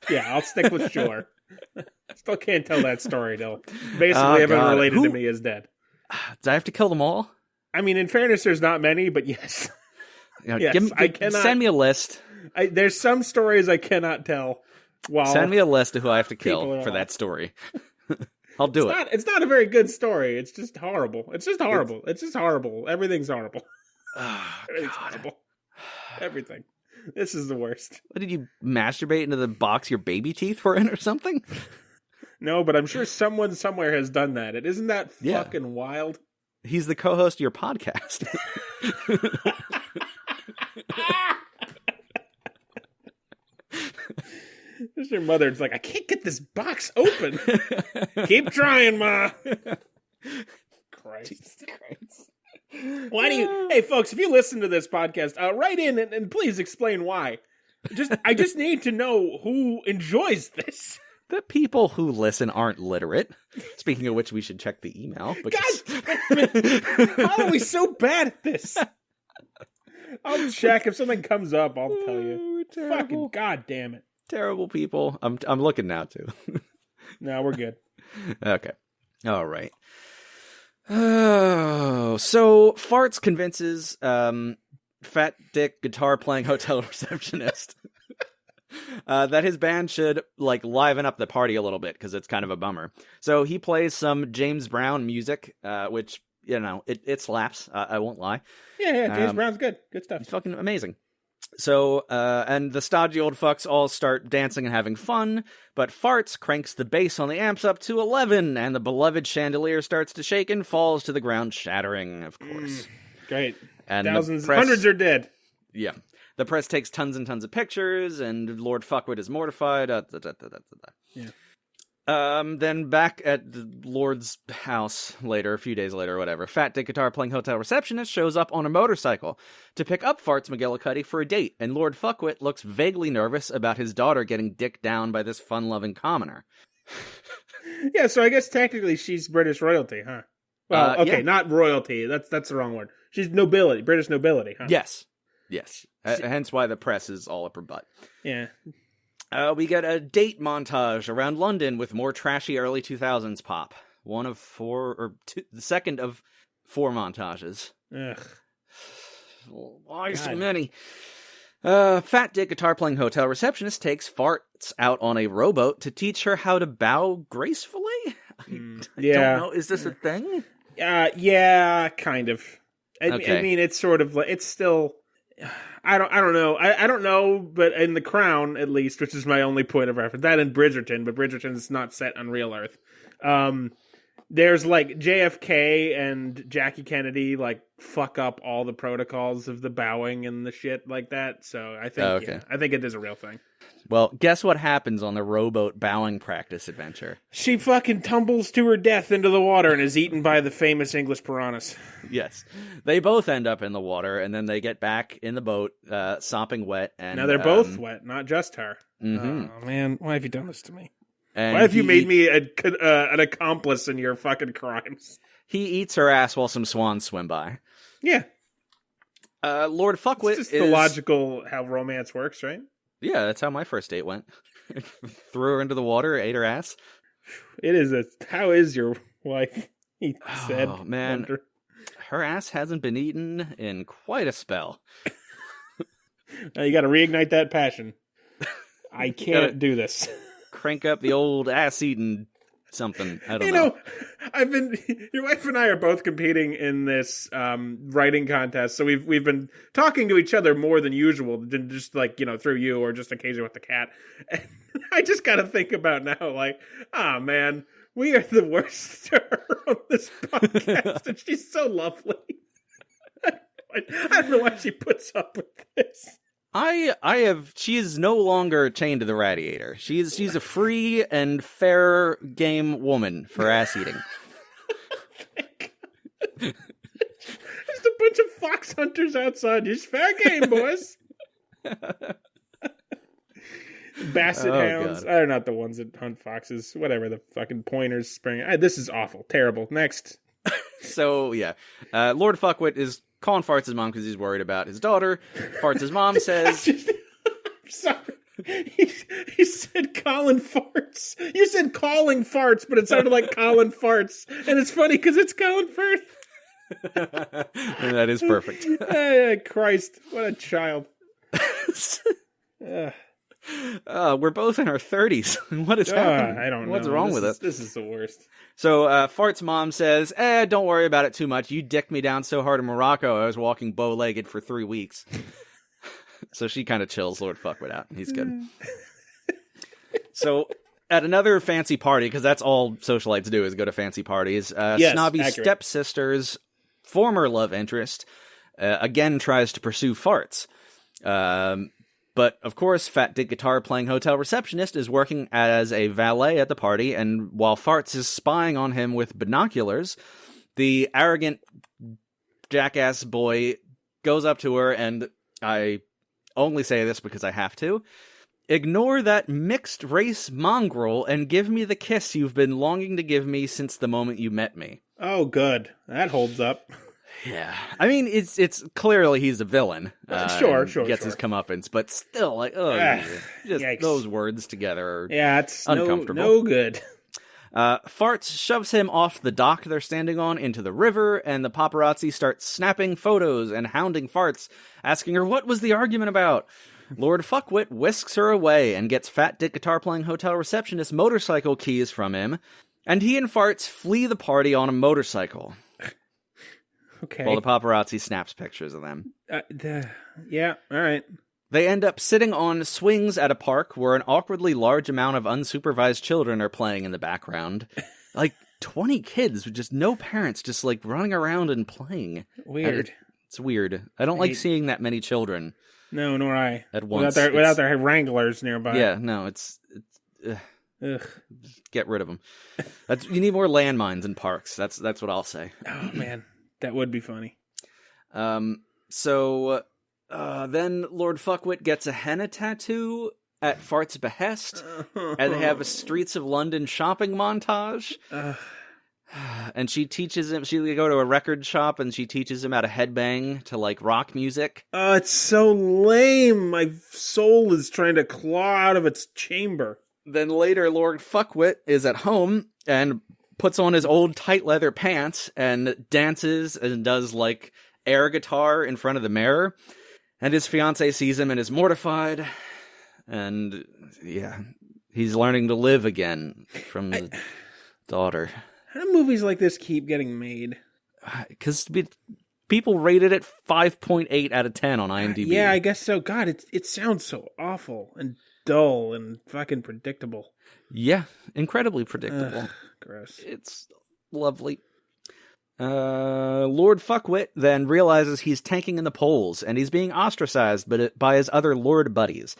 Yeah, I'll stick with sure. Still can't tell that story, though. Basically, everyone related to me is dead. Do I have to kill them all? I mean, in fairness, there's not many, but yes. Yes, I cannot... Send me a list. There's some stories I cannot tell. Send me a list of who I have to kill for that story. I'll do it. It's not a very good story. It's just horrible. It's just horrible. Everything's horrible. Everything's horrible. Everything. This is the worst. What, did you masturbate into the box your baby teeth were in or something? No, but I'm sure someone somewhere has done that. Isn't that fucking wild? He's the co-host of your podcast. There's your mother. It's like, I can't get this box open. Keep trying, Ma. Christ. Why do you... Hey, folks, if you listen to this podcast, write in and please explain why. I just need to know who enjoys this. The people who listen aren't literate. Speaking of which, we should check the email. Because... God, why are we so bad at this? I'll check. If something comes up, I'll tell you. Fucking God damn it. Terrible people. I'm looking now, too. No, we're good. Okay. All right. Oh, so Farts convinces Fat Dick guitar-playing hotel receptionist that his band should, liven up the party a little bit, because it's kind of a bummer. So he plays some James Brown music, which, it slaps, I won't lie. Yeah, James Brown's good. Good stuff. He's fucking amazing. So, and the stodgy old fucks all start dancing and having fun, but Farts cranks the bass on the amps up to 11, and the beloved chandelier starts to shake and falls to the ground, shattering, of course. Great. And hundreds are dead. Yeah. The press takes tons and tons of pictures, and Lord Fuckwit is mortified. Yeah. Then back at the Lord's house a few days later, whatever, Fat Dick guitar-playing hotel receptionist shows up on a motorcycle to pick up Farts McGillicuddy for a date, and Lord Fuckwit looks vaguely nervous about his daughter getting dicked down by this fun-loving commoner. Yeah, so I guess technically she's British royalty, huh? Well, okay, not royalty. That's the wrong word. She's nobility, British nobility, huh? Yes. Hence why the press is all up her butt. Yeah. We get a date montage around London with more trashy early 2000s pop. One of four, or two, the second of four montages. Ugh. Why so many? Fat Dick guitar-playing hotel receptionist takes Farts out on a rowboat to teach her how to bow gracefully? I don't know. Is this a thing? Yeah, kind of. Okay. I mean, it's sort of like, it's still... I don't know. I don't know, but in The Crown, at least, which is my only point of reference, that and Bridgerton, but Bridgerton's not set on real Earth. There's like JFK and Jackie Kennedy like fuck up all the protocols of the bowing and the shit like that. So I think I think it is a real thing. Well, guess what happens on the rowboat bowing practice adventure? She fucking tumbles to her death into the water and is eaten by the famous English piranhas. Yes. They both end up in the water, and then they get back in the boat, sopping wet. And now they're both wet, not just her. Mm-hmm. Oh, man. Why have you done this to me? And why have you made me an accomplice in your fucking crimes? He eats her ass while some swans swim by. Yeah. Lord Fuckwit it's just the logical how romance works, right? Yeah, that's how my first date went. Threw her into the water, ate her ass. It is how is your wife? He said. Oh, man. Wonder. Her ass hasn't been eaten in quite a spell. Now you got to reignite that passion. I can't do this. Crank up the old ass-eating something. I don't know. Your wife and I are both competing in this writing contest, so we've been talking to each other more than usual, just like, through you or just occasionally with the cat. And I just got to think about now, like, man, we are the worst to her on this podcast, and she's so lovely. I don't know why she puts up with this. She is no longer chained to the radiator. She's a free and fair game woman for ass eating. There's a bunch of fox hunters outside. It's fair game, boys. Basset hounds. God. They're not the ones that hunt foxes. Whatever, the fucking pointers spring. This is awful. Terrible. Next. So, yeah. Lord Fuckwit is calling Farts' mom because he's worried about his daughter. Farts' mom says... I'm sorry. He said Colin Farts. You said calling farts, but it sounded like Colin Farts. And it's funny because it's Colin Firth. That is perfect. Christ, what a child. We're both in our 30s. What is happening? I don't know. What's wrong with us? This is the worst. So Fart's mom says, don't worry about it too much. You dicked me down so hard in Morocco, I was walking bow-legged for 3 weeks. So she kind of chills Lord Fuckwit out. He's good. So at another fancy party, because that's all socialites do is go to fancy parties, snobby stepsister's former love interest again tries to pursue Farts. But, of course, Fat Dick Guitar playing hotel receptionist is working as a valet at the party, and while Farts is spying on him with binoculars, the arrogant jackass boy goes up to her, and I only say this because I have to, ignore that mixed-race mongrel and give me the kiss you've been longing to give me since the moment you met me. Oh, good. That holds up. Yeah, I mean, it's clearly he's a villain. Sure. Gets his comeuppance, but still, like, just those words together are it's uncomfortable. No good. Farts shoves him off the dock they're standing on into the river, and the paparazzi start snapping photos and hounding Farts, asking her what was the argument about. Lord Fuckwit whisks her away and gets Fat Dick Guitar playing hotel receptionist motorcycle keys from him, and he and Farts flee the party on a motorcycle. Okay. While the paparazzi snaps pictures of them. Yeah, all right. They end up sitting on swings at a park where an awkwardly large amount of unsupervised children are playing in the background. Like 20 kids with just no parents, just like running around and playing. Weird. It's weird. I don't like seeing that many children. No, nor I. At once. Without their wranglers nearby. Yeah, no, it's ugh. Get rid of them. You need more landmines in parks. That's what I'll say. Oh, man. That would be funny. So then Lord Fuckwit gets a henna tattoo at Fart's behest, and they have a Streets of London shopping montage. And she teaches him, they go to a record shop, and she teaches him how to headbang to, like, rock music. It's so lame. My soul is trying to claw out of its chamber. Then later, Lord Fuckwit is at home, and puts on his old tight leather pants and dances and does like air guitar in front of the mirror. And his fiance sees him and is mortified. And yeah, he's learning to live again from the daughter. How do movies like this keep getting made? Because people rated it 5.8 out of 10 on IMDb. Yeah, I guess so. God, it sounds so awful and dull and fucking predictable. Yeah, incredibly predictable. Gross. It's Lovely. Lord Fuckwit then realizes he's tanking in the polls, and he's being ostracized by his other Lord buddies.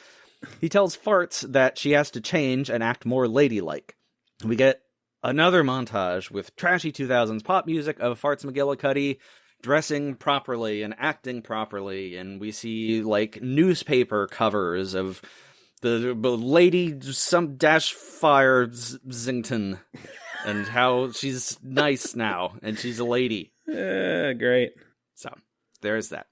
He tells Farts that she has to change and act more ladylike. We get another montage with trashy 2000s pop music of Farts McGillicuddy dressing properly and acting properly, and we see, like, newspaper covers of the Lady some dash fire Zington, and how she's nice now, and she's a lady. Great. So, there's that.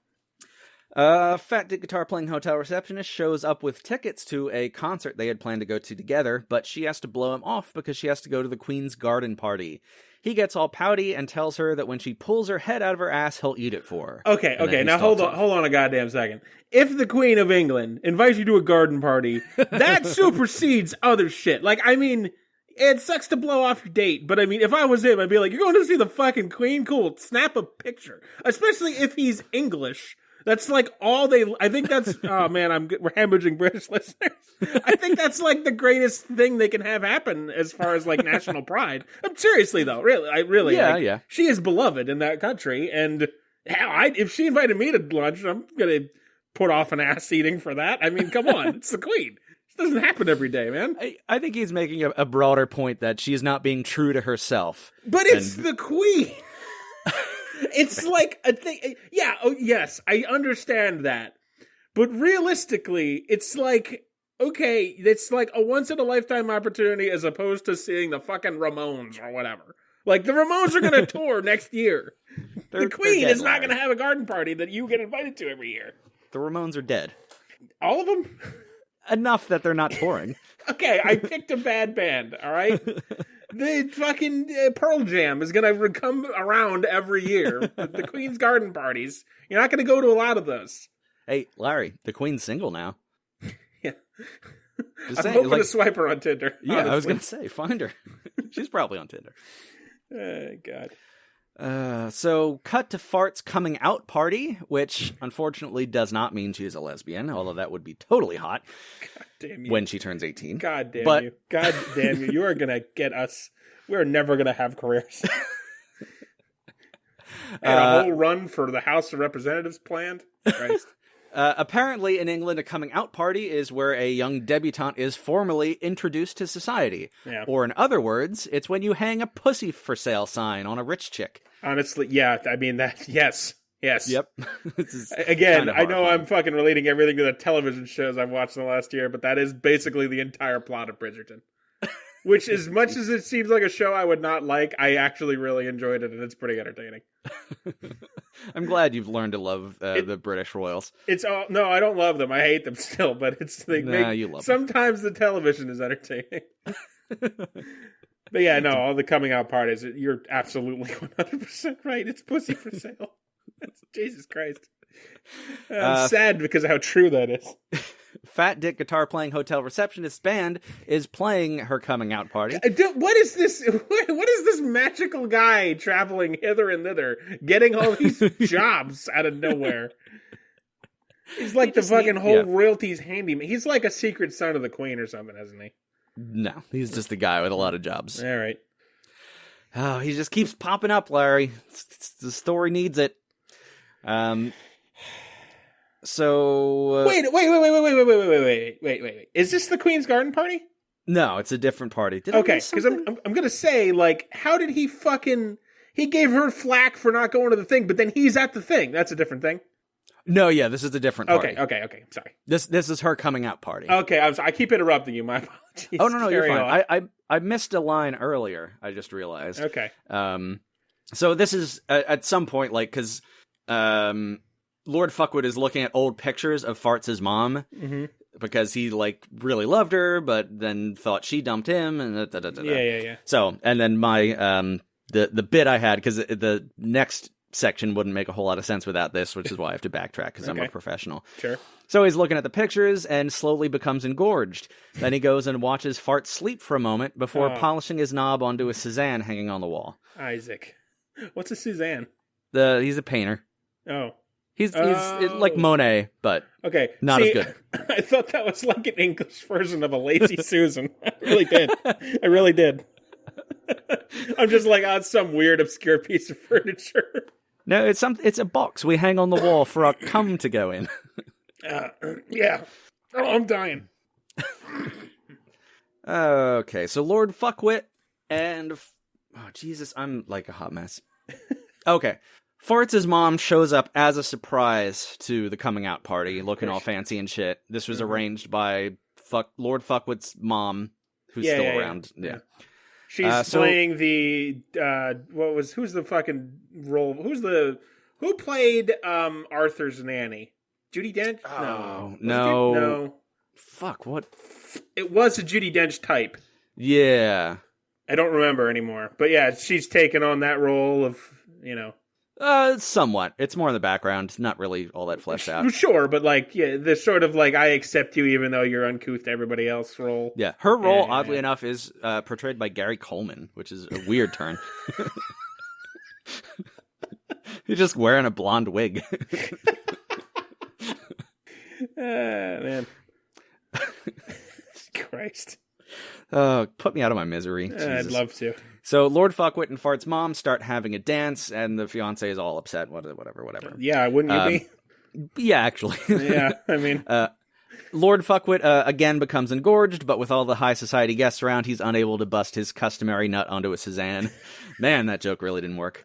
Fat Dick guitar playing hotel receptionist shows up with tickets to a concert they had planned to go to together, but she has to blow him off because she has to go to the Queen's garden party. He gets all pouty and tells her that when she pulls her head out of her ass, he'll eat it for her. Okay, now hold on a goddamn second. If the Queen of England invites you to a garden party, that supersedes other shit. Like, I mean, it sucks to blow off your date, but I mean, if I was him, I'd be like, you're going to see the fucking Queen? Cool, snap a picture. Especially if he's English. That's like all I think that's, oh man, we're hemorrhaging British listeners. I think that's like the greatest thing they can have happen as far as like national pride. Seriously though, really. Yeah. She is beloved in that country, and hell, if she invited me to lunch, I'm gonna put off an ass eating for that. I mean, come on, it's the Queen. It doesn't happen every day, man. I think he's making a broader point that she's not being true to herself. But it's the Queen. It's like a thing. Yeah, oh, yes, I understand that. But realistically, it's like, okay, it's like a once-in-a-lifetime opportunity as opposed to seeing the fucking Ramones or whatever. Like, the Ramones are going to tour next year. The Queen is not going to have a garden party that you get invited to every year. The Ramones are dead. All of them? Enough that they're not touring. Okay, I picked a bad band, all right? The fucking Pearl Jam is going to come around every year. The Queen's garden parties. You're not going to go to a lot of those. Hey, Larry, the Queen's single now. Yeah. Just I'm hoping to swipe her on Tinder. Yeah, honestly. I was going to say, find her. She's probably on Tinder. God. So, cut to Fart's coming out party, which unfortunately does not mean she's a lesbian, although that would be totally hot. God damn you. When she turns 18. God damn you. God damn you. You are going to get us. We're never going to have careers. And a whole run for the House of Representatives planned. Christ. Apparently, in England, a coming out party is where a young debutante is formally introduced to society. Yeah. Or in other words, it's when you hang a pussy for sale sign on a rich chick. Honestly, yeah. I mean, that. Yes. Yep. Again, I know I'm fucking relating everything to the television shows I've watched in the last year, but that is basically the entire plot of Bridgerton. Which, as much as it seems like a show I would not like, I actually really enjoyed it, and it's pretty entertaining. I'm glad you've learned to love the British royals. No, I don't love them. I hate them still, but you love sometimes the television is entertaining. But yeah, no, all the coming out parties, you're absolutely 100% right. It's pussy for sale. Jesus Christ. I'm sad because of how true that is. Fat Dick guitar playing hotel receptionist band is playing her coming out party. What is this? What is this magical guy traveling hither and thither, getting all these jobs out of nowhere? He's like the fucking whole royalties handyman. He's like a secret son of the Queen or something, isn't he? No, he's just a guy with a lot of jobs. All right. Oh, he just keeps popping up, Larry. The story needs it. So wait! Is this the Queen's garden party? No, it's a different party. Okay, because I'm gonna say, like, how did he gave her flack for not going to the thing, but then he's at the thing. That's a different thing. No, yeah, this is a different party. Okay. Sorry. This is her coming out party. Okay, I keep interrupting you. My apologies. Oh no, you're fine. I missed a line earlier. I just realized. Okay. So this is at some point, like, because Lord Fuckwood is looking at old pictures of Farts' mom because he like really loved her, but then thought she dumped him, and Yeah. So, and then my the bit I had, because the next section wouldn't make a whole lot of sense without this, which is why I have to backtrack because I'm a professional. Sure. So he's looking at the pictures and slowly becomes engorged. Then he goes and watches Fart sleep for a moment before polishing his knob onto a Cézanne hanging on the wall. Isaac. What's a Cézanne? He's a painter. Oh. He's like Monet, but not as good. I thought that was like an English version of a Lazy Susan. I really did. I'm just like on some weird, obscure piece of furniture. No, it's a box we hang on the wall for our cum to go in. Yeah. Oh, I'm dying. Okay, so Lord Fuckwit and... Oh, Jesus, I'm like a hot mess. Okay. Farts' mom shows up as a surprise to the coming out party, looking all fancy and shit. This was arranged by Lord Fuckwit's mom, who's still around. Yeah. She's playing the who's the fucking role? Who played Arthur's nanny? Judi Dench? No. Fuck, what? It was a Judi Dench type. Yeah. I don't remember anymore. But yeah, she's taken on that role of, somewhat. It's more in the background, not really all that fleshed out. Sure, but the sort of I accept you even though you're uncouth to everybody else role. Yeah, her role, oddly enough, is portrayed by Gary Coleman, which is a weird turn. He's just wearing a blonde wig. Man. Christ. Put me out of my misery. I'd love to. So Lord Fuckwit and Fart's mom start having a dance, and the fiancé is all upset. Whatever. Yeah, wouldn't you be? Yeah, actually. Yeah, I mean... Lord Fuckwit again becomes engorged, but with all the high society guests around, he's unable to bust his customary nut onto a Suzanne. Man, that joke really didn't work.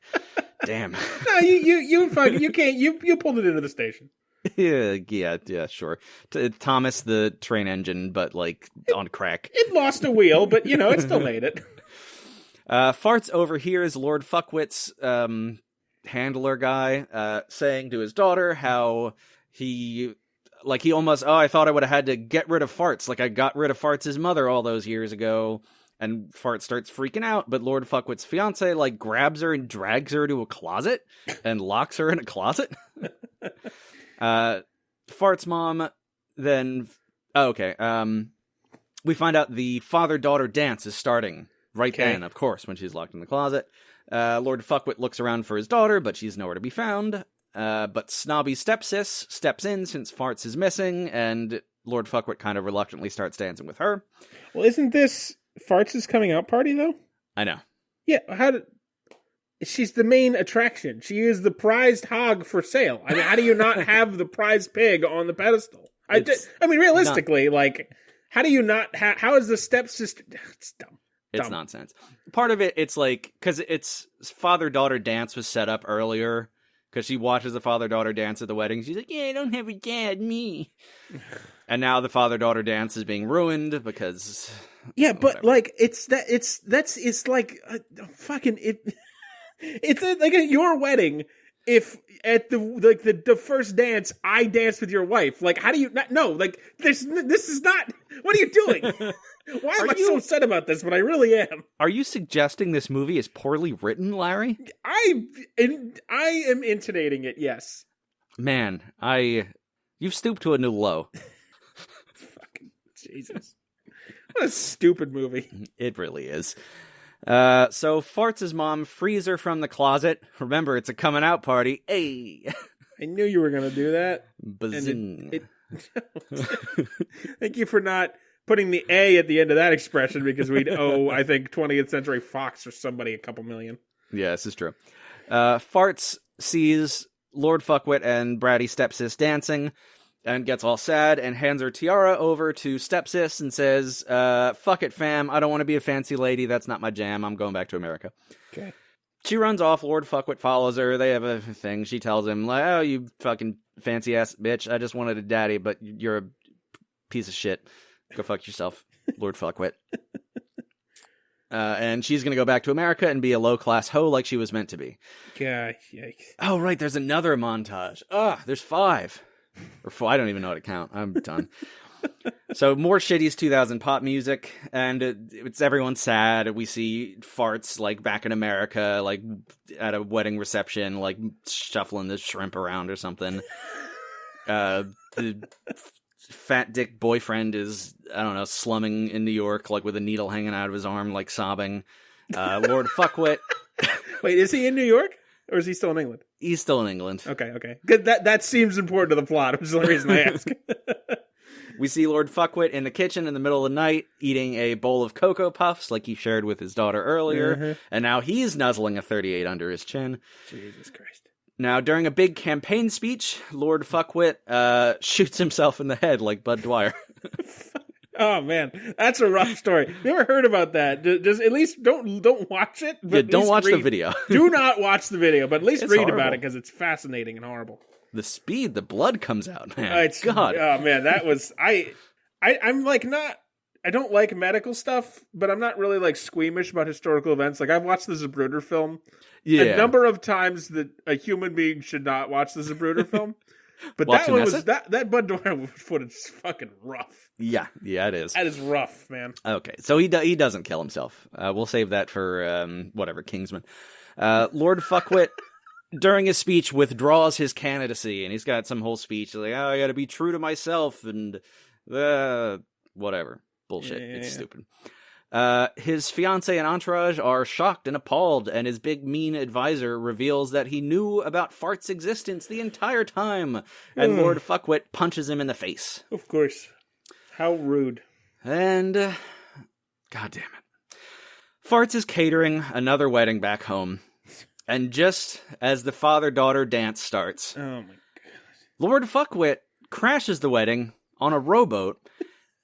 Damn. No, you can't. You pulled it into the station. Yeah, sure. Thomas the train engine, but on crack. It lost a wheel, but it still made it. Farts overhears Lord Fuckwit's handler guy saying to his daughter how he almost, I thought I would have had to get rid of Farts, I got rid of Farts' mother all those years ago. And Fart starts freaking out, but Lord Fuckwit's fiance grabs her and drags her to a closet and locks her in a closet. Fart's mom then... we find out the father-daughter dance is starting then, of course, when she's locked in the closet. Lord Fuckwit looks around for his daughter, but she's nowhere to be found. But snobby stepsis steps in since Farts is missing, and Lord Fuckwit kind of reluctantly starts dancing with her. Well, isn't this Farts' coming out party, though? I know. Yeah, she's the main attraction. She is the prized hog for sale. I mean, how do you not have the prized pig on the pedestal? Realistically, how do you not how is the stepsister... It's dumb. It's nonsense. Part of it, it's because it's father-daughter dance was set up earlier, because she watches the father-daughter dance at the wedding. She's like, yeah, I don't have a dad, me. And now the father-daughter dance is being ruined because... Yeah, but it's like at your wedding, if at the first dance I danced with your wife, how do you not know? This is not... What are you doing? Why am I so upset about this? But I really am. Are you suggesting this movie is poorly written, Larry? I am intonating it, yes. Man, you've stooped to a new low. Fucking Jesus. What a stupid movie. It really is. So Farts' mom frees her from the closet. Remember, it's a coming out party. Hey! I knew you were going to do that. Bazing. Thank you for not putting the A at the end of that expression, because we'd owe, I think, 20th Century Fox or somebody a couple million. Yeah, this is true. Farts sees Lord Fuckwit and bratty stepsis dancing and gets all sad and hands her tiara over to stepsis and says, fuck it, fam. I don't want to be a fancy lady. That's not my jam. I'm going back to America. Okay. She runs off. Lord Fuckwit follows her. They have a thing. She tells him, oh, you fucking fancy-ass bitch. I just wanted a daddy, but you're a piece of shit. Go fuck yourself, Lord Fuckwit. And she's going to go back to America and be a low-class hoe like she was meant to be. God, yikes. Oh, right. There's another montage. There's 5. Or 4. I don't even know how to count. I'm done. So more shitty's 2000 pop music, and it's everyone sad. We see Farts back in America, at a wedding reception, shuffling the shrimp around or something. The fat dick boyfriend is, I don't know, slumming in New York, with a needle hanging out of his arm, sobbing. Lord Fuckwit. Wait, is he in New York? Or is he still in England? He's still in England. Okay. Good. That seems important to the plot, which is the reason I ask. We see Lord Fuckwit in the kitchen in the middle of the night eating a bowl of Cocoa Puffs like he shared with his daughter earlier, and now he's nuzzling a 38 under his chin. Jesus Christ. Now, during a big campaign speech, Lord Fuckwit shoots himself in the head like Bud Dwyer. Oh man, that's a rough story. Never heard about that. Just at least don't watch it. But yeah, don't watch the video. Do not watch the video, but at least read horrible. about it because it's fascinating and horrible. The blood comes out, man. God. Oh man, that was I'm like not. I don't like medical stuff, but I'm not really like squeamish about historical events. Like I've watched the Zapruder film a number of times that a human being should not watch the Zapruder film. But that one was that Bud Dwyer footage is fucking rough. Yeah, it is. That is rough, man. Okay, so he doesn't kill himself. We'll save that for Kingsman. Lord Fuckwit, during his speech, withdraws his candidacy, and he's got some whole speech like, "Oh, I got to be true to myself," and whatever bullshit. It's stupid. His fiance and entourage are shocked and appalled, and his big mean advisor reveals that he knew about Fart's existence the entire time, and Lord Fuckwit punches him in the face. Of course. How rude. And, God damn it. Farts is catering another wedding back home, and just as the father-daughter dance starts, oh my God, Lord Fuckwit crashes the wedding on a rowboat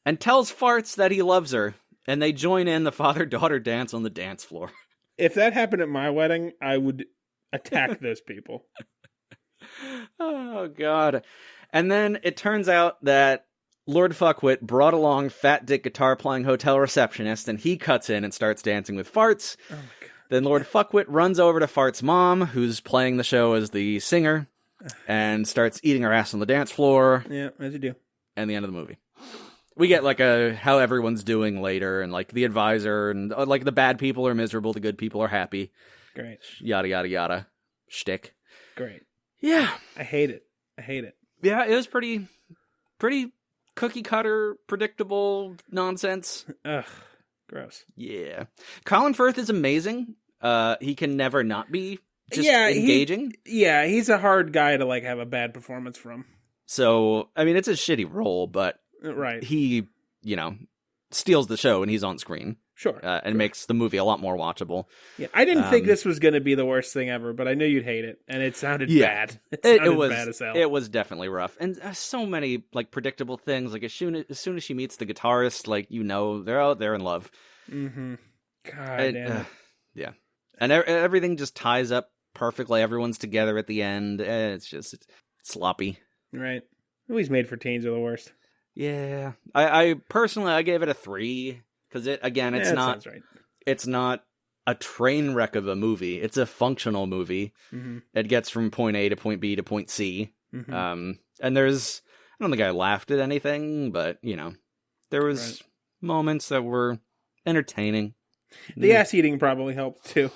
and tells Farts that he loves her, and they join in the father-daughter dance on the dance floor. If that happened at my wedding, I would attack those people. Oh, God. And then it turns out that Lord Fuckwit brought along fat dick guitar-playing hotel receptionist, and he cuts in and starts dancing with Farts. Oh, my God. Then Lord Fuckwit runs over to Farts' mom, who's playing the show as the singer, and starts eating her ass on the dance floor. Yeah, as you do. And the end of the movie. We get like how everyone's doing later, and like the advisor, and like the bad people are miserable, the good people are happy. Great. Yada yada yada. Shtick. Great. Yeah. I hate it. Yeah, it was pretty cookie cutter, predictable nonsense. Ugh. Gross. Yeah. Colin Firth is amazing. He can never not be engaging. He's a hard guy to like have a bad performance from. So, I mean, it's a shitty role, but right. He, steals the show when he's on screen. Sure. And makes the movie a lot more watchable. Yeah, I didn't think this was going to be the worst thing ever, but I knew you'd hate it, and it sounded bad. It was bad as hell. It was definitely rough, and so many like predictable things. Like as soon as she meets the guitarist, like they're out there in love. Mm-hmm. God damn it. Yeah, and everything just ties up perfectly. Everyone's together at the end. It's sloppy. Right. Movies made for teens are the worst. Yeah, I personally gave it a 3 because it's not right. It's not a train wreck of a movie. It's a functional movie. Mm-hmm. It gets from point A to point B to point C. Mm-hmm. And I don't think I laughed at anything, but there was moments that were entertaining. The ass eating probably helped too.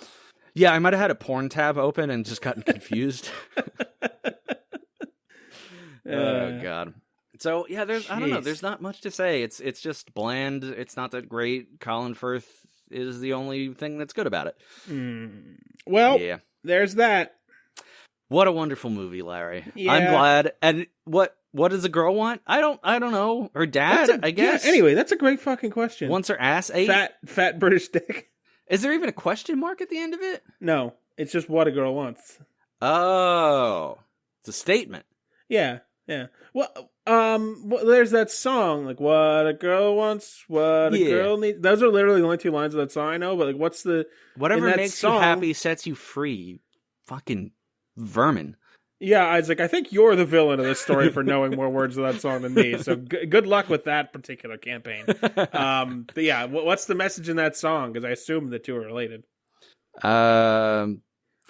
Yeah, I might have had a porn tab open and just gotten confused. Oh God. So yeah, I don't know. There's not much to say. It's just bland. It's not that great. Colin Firth is the only thing that's good about it. Well, yeah. There's that. What a wonderful movie, Larry. Yeah. I'm glad. And what does a girl want? I don't know. Her dad, I guess. Yeah, anyway, that's a great fucking question. Wants her ass ate? Fat British dick. Is there even a question mark at the end of it? No, it's just what a girl wants. Oh, it's a statement. Yeah. Well, there's that song, like, what a girl wants, what a girl needs. Those are literally the only 2 lines of that song I know, but, like, what's the... Whatever makes you happy sets you free. Fucking vermin. Yeah, Isaac, I think you're the villain of this story for knowing more words of that song than me, so good luck with that particular campaign. But yeah, what's the message in that song? Because I assume the two are related.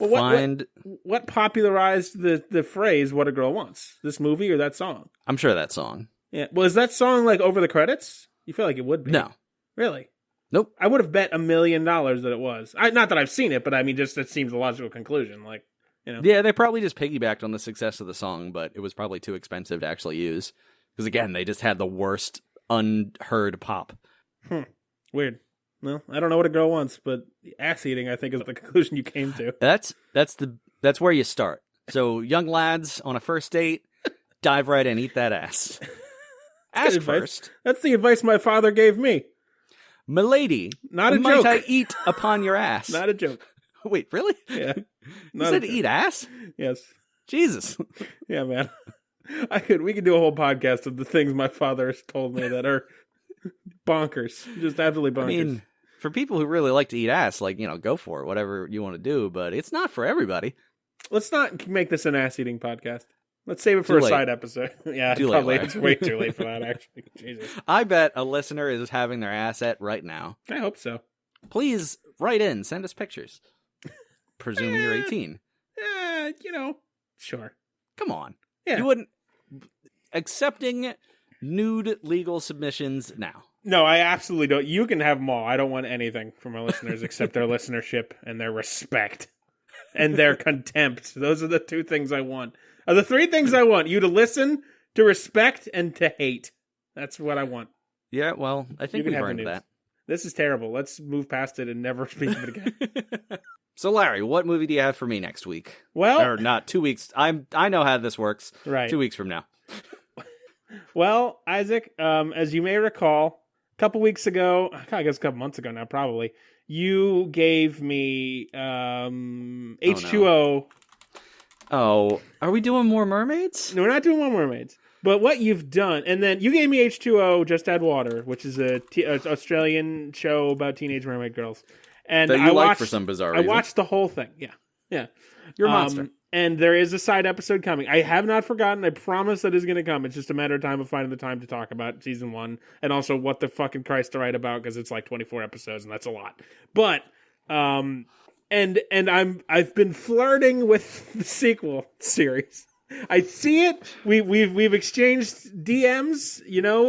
What popularized the phrase "what a girl wants"? This movie or that song? I'm sure that song. Yeah. Well, is that song like over the credits? You feel like it would be? No. Really? Nope. I would have bet $1 million that it was. Not that I've seen it, but I mean, just it seems a logical conclusion. Like, Yeah, they probably just piggybacked on the success of the song, but it was probably too expensive to actually use because again, they just had the worst unheard pop. Weird. Well, I don't know what a girl wants, but ass eating, I think, is the conclusion you came to. That's where you start. So, young lads on a first date, dive right in, eat that ass. Ask advice. first. That's the advice my father gave me. Milady, Not a might joke. I eat upon your ass? Not a joke. Wait, really? Yeah. You said eat ass? Yes. Jesus. Yeah, man. We could do a whole podcast of the things my father has told me that are bonkers. Just absolutely bonkers. I mean, for people who really like to eat ass, go for it, whatever you want to do, but it's not for everybody. Let's not make this an ass-eating podcast. Let's save it for a side episode. Yeah, probably. It's way too late for that, actually. Jesus. I bet a listener is having their ass at right now. I hope so. Please write in. Send us pictures. Presuming you're 18. Sure. Come on. Yeah. You wouldn't... Accepting nude legal submissions now. No, I absolutely don't. You can have them all. I don't want anything from our listeners except their listenership and their respect and their contempt. Those are the two things I want. Are the three things I want. You to listen, to respect, and to hate. That's what I want. Yeah, well, I think we've earned that. This is terrible. Let's move past it and never speak of it again. So, Larry, what movie do you have for me next week? Well... Or not, 2 weeks. I know how this works. Right. 2 weeks from now. Well, Isaac, as you may recall, a couple weeks ago, I guess a couple months ago now, probably, you gave me H2O. Oh, are we doing more mermaids? No, we're not doing more mermaids. But what you've done, and then you gave me H2O, Just Add Water, which is an Australian show about teenage mermaid girls. And that you like for some bizarre reason. I watched the whole thing. Yeah. You're a monster. And there is a side episode coming. I have not forgotten. I promise that is going to come. It's just a matter of time of finding the time to talk about season 1 and also what the fucking Christ to write about because it's like 24 episodes and that's a lot. But and I've been flirting with the sequel series. I see it. We've exchanged DMs.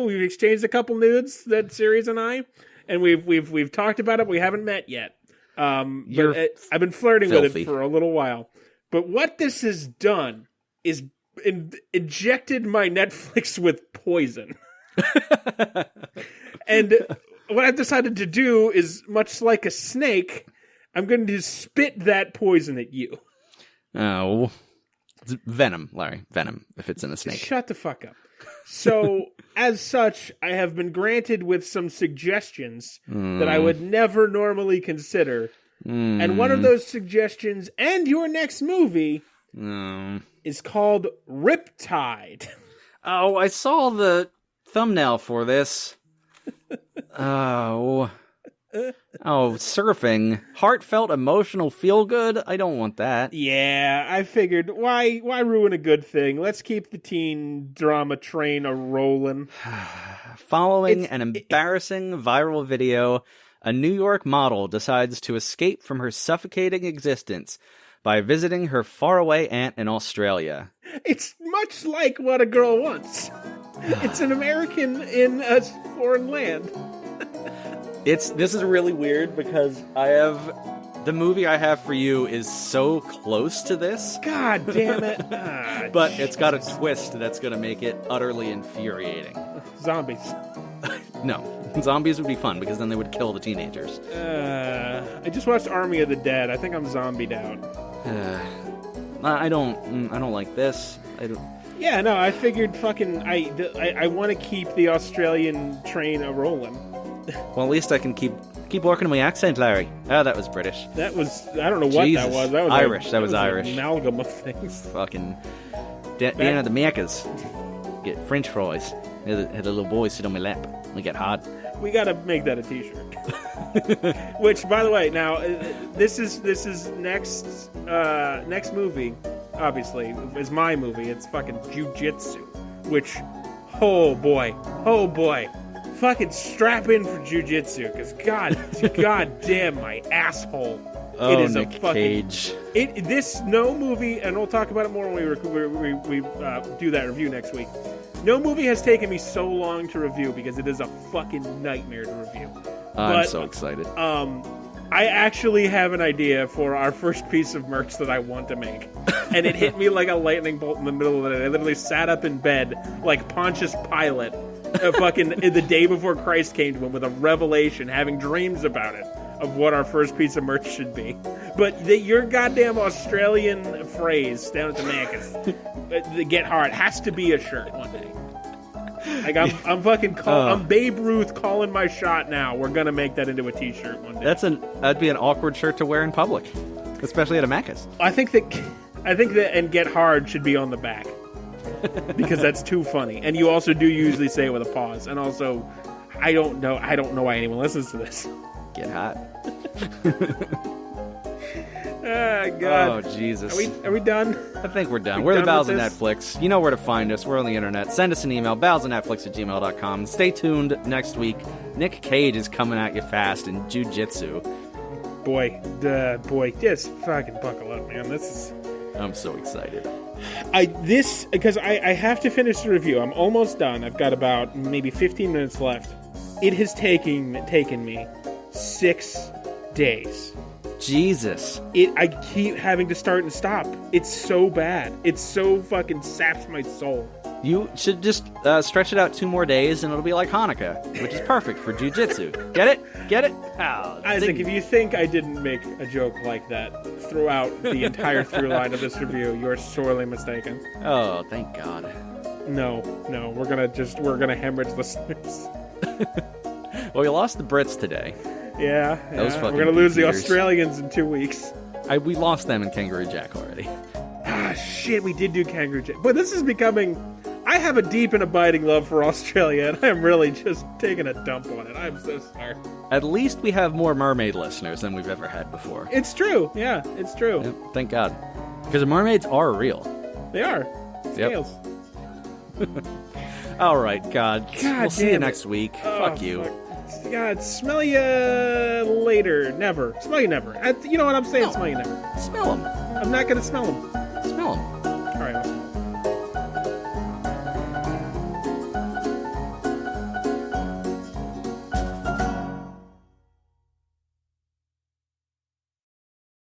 We've exchanged a couple nudes. That series and I, and we've talked about it. We haven't met yet. I've been flirting with it for a little while. But what this has done is injected my Netflix with poison. And what I've decided to do is, much like a snake, I'm going to spit that poison at you. Oh. It's venom, Larry. Venom, if it's in a snake. Shut the fuck up. So, as such, I have been granted with some suggestions that I would never normally consider. And one of those suggestions, and your next movie, is called Riptide. Oh, I saw the thumbnail for this. Oh, surfing. Heartfelt, emotional, feel-good? I don't want that. Yeah, I figured, why ruin a good thing? Let's keep the teen drama train a-rolling. Following an embarrassing viral video, a New York model decides to escape from her suffocating existence by visiting her faraway aunt in Australia. It's much like What a Girl Wants. It's an American in a foreign land. This is really weird because the movie I have for you is so close to this. God damn it. But it's got a twist that's going to make it utterly infuriating. Zombies. No. Zombies would be fun because then they would kill the teenagers. I just watched Army of the Dead. I think I'm zombied out. I don't like this. Yeah, no, I figured fucking I want to keep the Australian train a-rolling. Well, at least I can keep working on my accent, Larry. Oh, that was British. That was, I don't know what Jesus. that was. That was Irish. That was Irish. An amalgam of things. Fucking down at the Macca's. Get French fries. Had a little boy sit on my lap. We get hot. We gotta make that a t-shirt. Which, by the way, now this is next movie. Obviously, is my movie. It's fucking Jiu-Jitsu. Which, oh boy, fucking strap in for Jiu-Jitsu, because god damn my asshole. Oh, it is Nick a fucking Cage. No movie, and we'll talk about it more when we do that review next week. No movie has taken me so long to review because it is a fucking nightmare to review. I'm so excited. I actually have an idea for our first piece of merch that I want to make. And it hit me like a lightning bolt in the middle of the night. I literally sat up in bed like Pontius Pilate the day before Christ came to him with a revelation, having dreams about it, of what our first piece of merch should be. But your goddamn Australian phrase down at the Macca's, the Get Hard, has to be a shirt one day. Like I'm fucking I'm Babe Ruth calling my shot now. We're gonna make that into a T-shirt one day. That'd be an awkward shirt to wear in public, especially at a Macca's. I think that and Get Hard should be on the back because that's too funny. And you also do usually say it with a pause. And also, I don't know why anyone listens to this. Get hot. Oh, God. Oh, Jesus. Are we done? I think we're done. We're the Bowels of Netflix. You know where to find us. We're on the internet. Send us an email, bowelsofnetflix@gmail.com. Stay tuned next week. Nick Cage is coming at you fast in Jiu-Jitsu. Boy, just fucking buckle up, man. I'm so excited. Because I have to finish the review. I'm almost done. I've got about maybe 15 minutes left. It has taken me 6 days. Jesus. I keep having to start and stop. It's so bad. It so fucking saps my soul. You should just stretch it out 2 more days and it'll be like Hanukkah, which is perfect for jiu-jitsu. Get it? Get it? Oh, Isaac, if you think I didn't make a joke like that throughout the entire through line of this review, you're sorely mistaken. Oh, thank God. No, we're gonna hemorrhage listeners. Well, we lost the Brits today. Yeah. We're gonna lose the Australians in 2 weeks. We lost them in Kangaroo Jack already. Ah, shit, we did do Kangaroo Jack. But this is becoming... I have a deep and abiding love for Australia, and I'm really just taking a dump on it. I'm so sorry. At least we have more mermaid listeners than we've ever had before. It's true. Yeah, it's true. Yep, thank God. Because the mermaids are real. They are. Scales. Yep. All right, God. We'll see you next week. Fuck you. Fuck. God, smell you later. Never. Smell you never. You know what I'm saying? No. Smell you never. Smell them. I'm not going to smell them. Smell them. All right.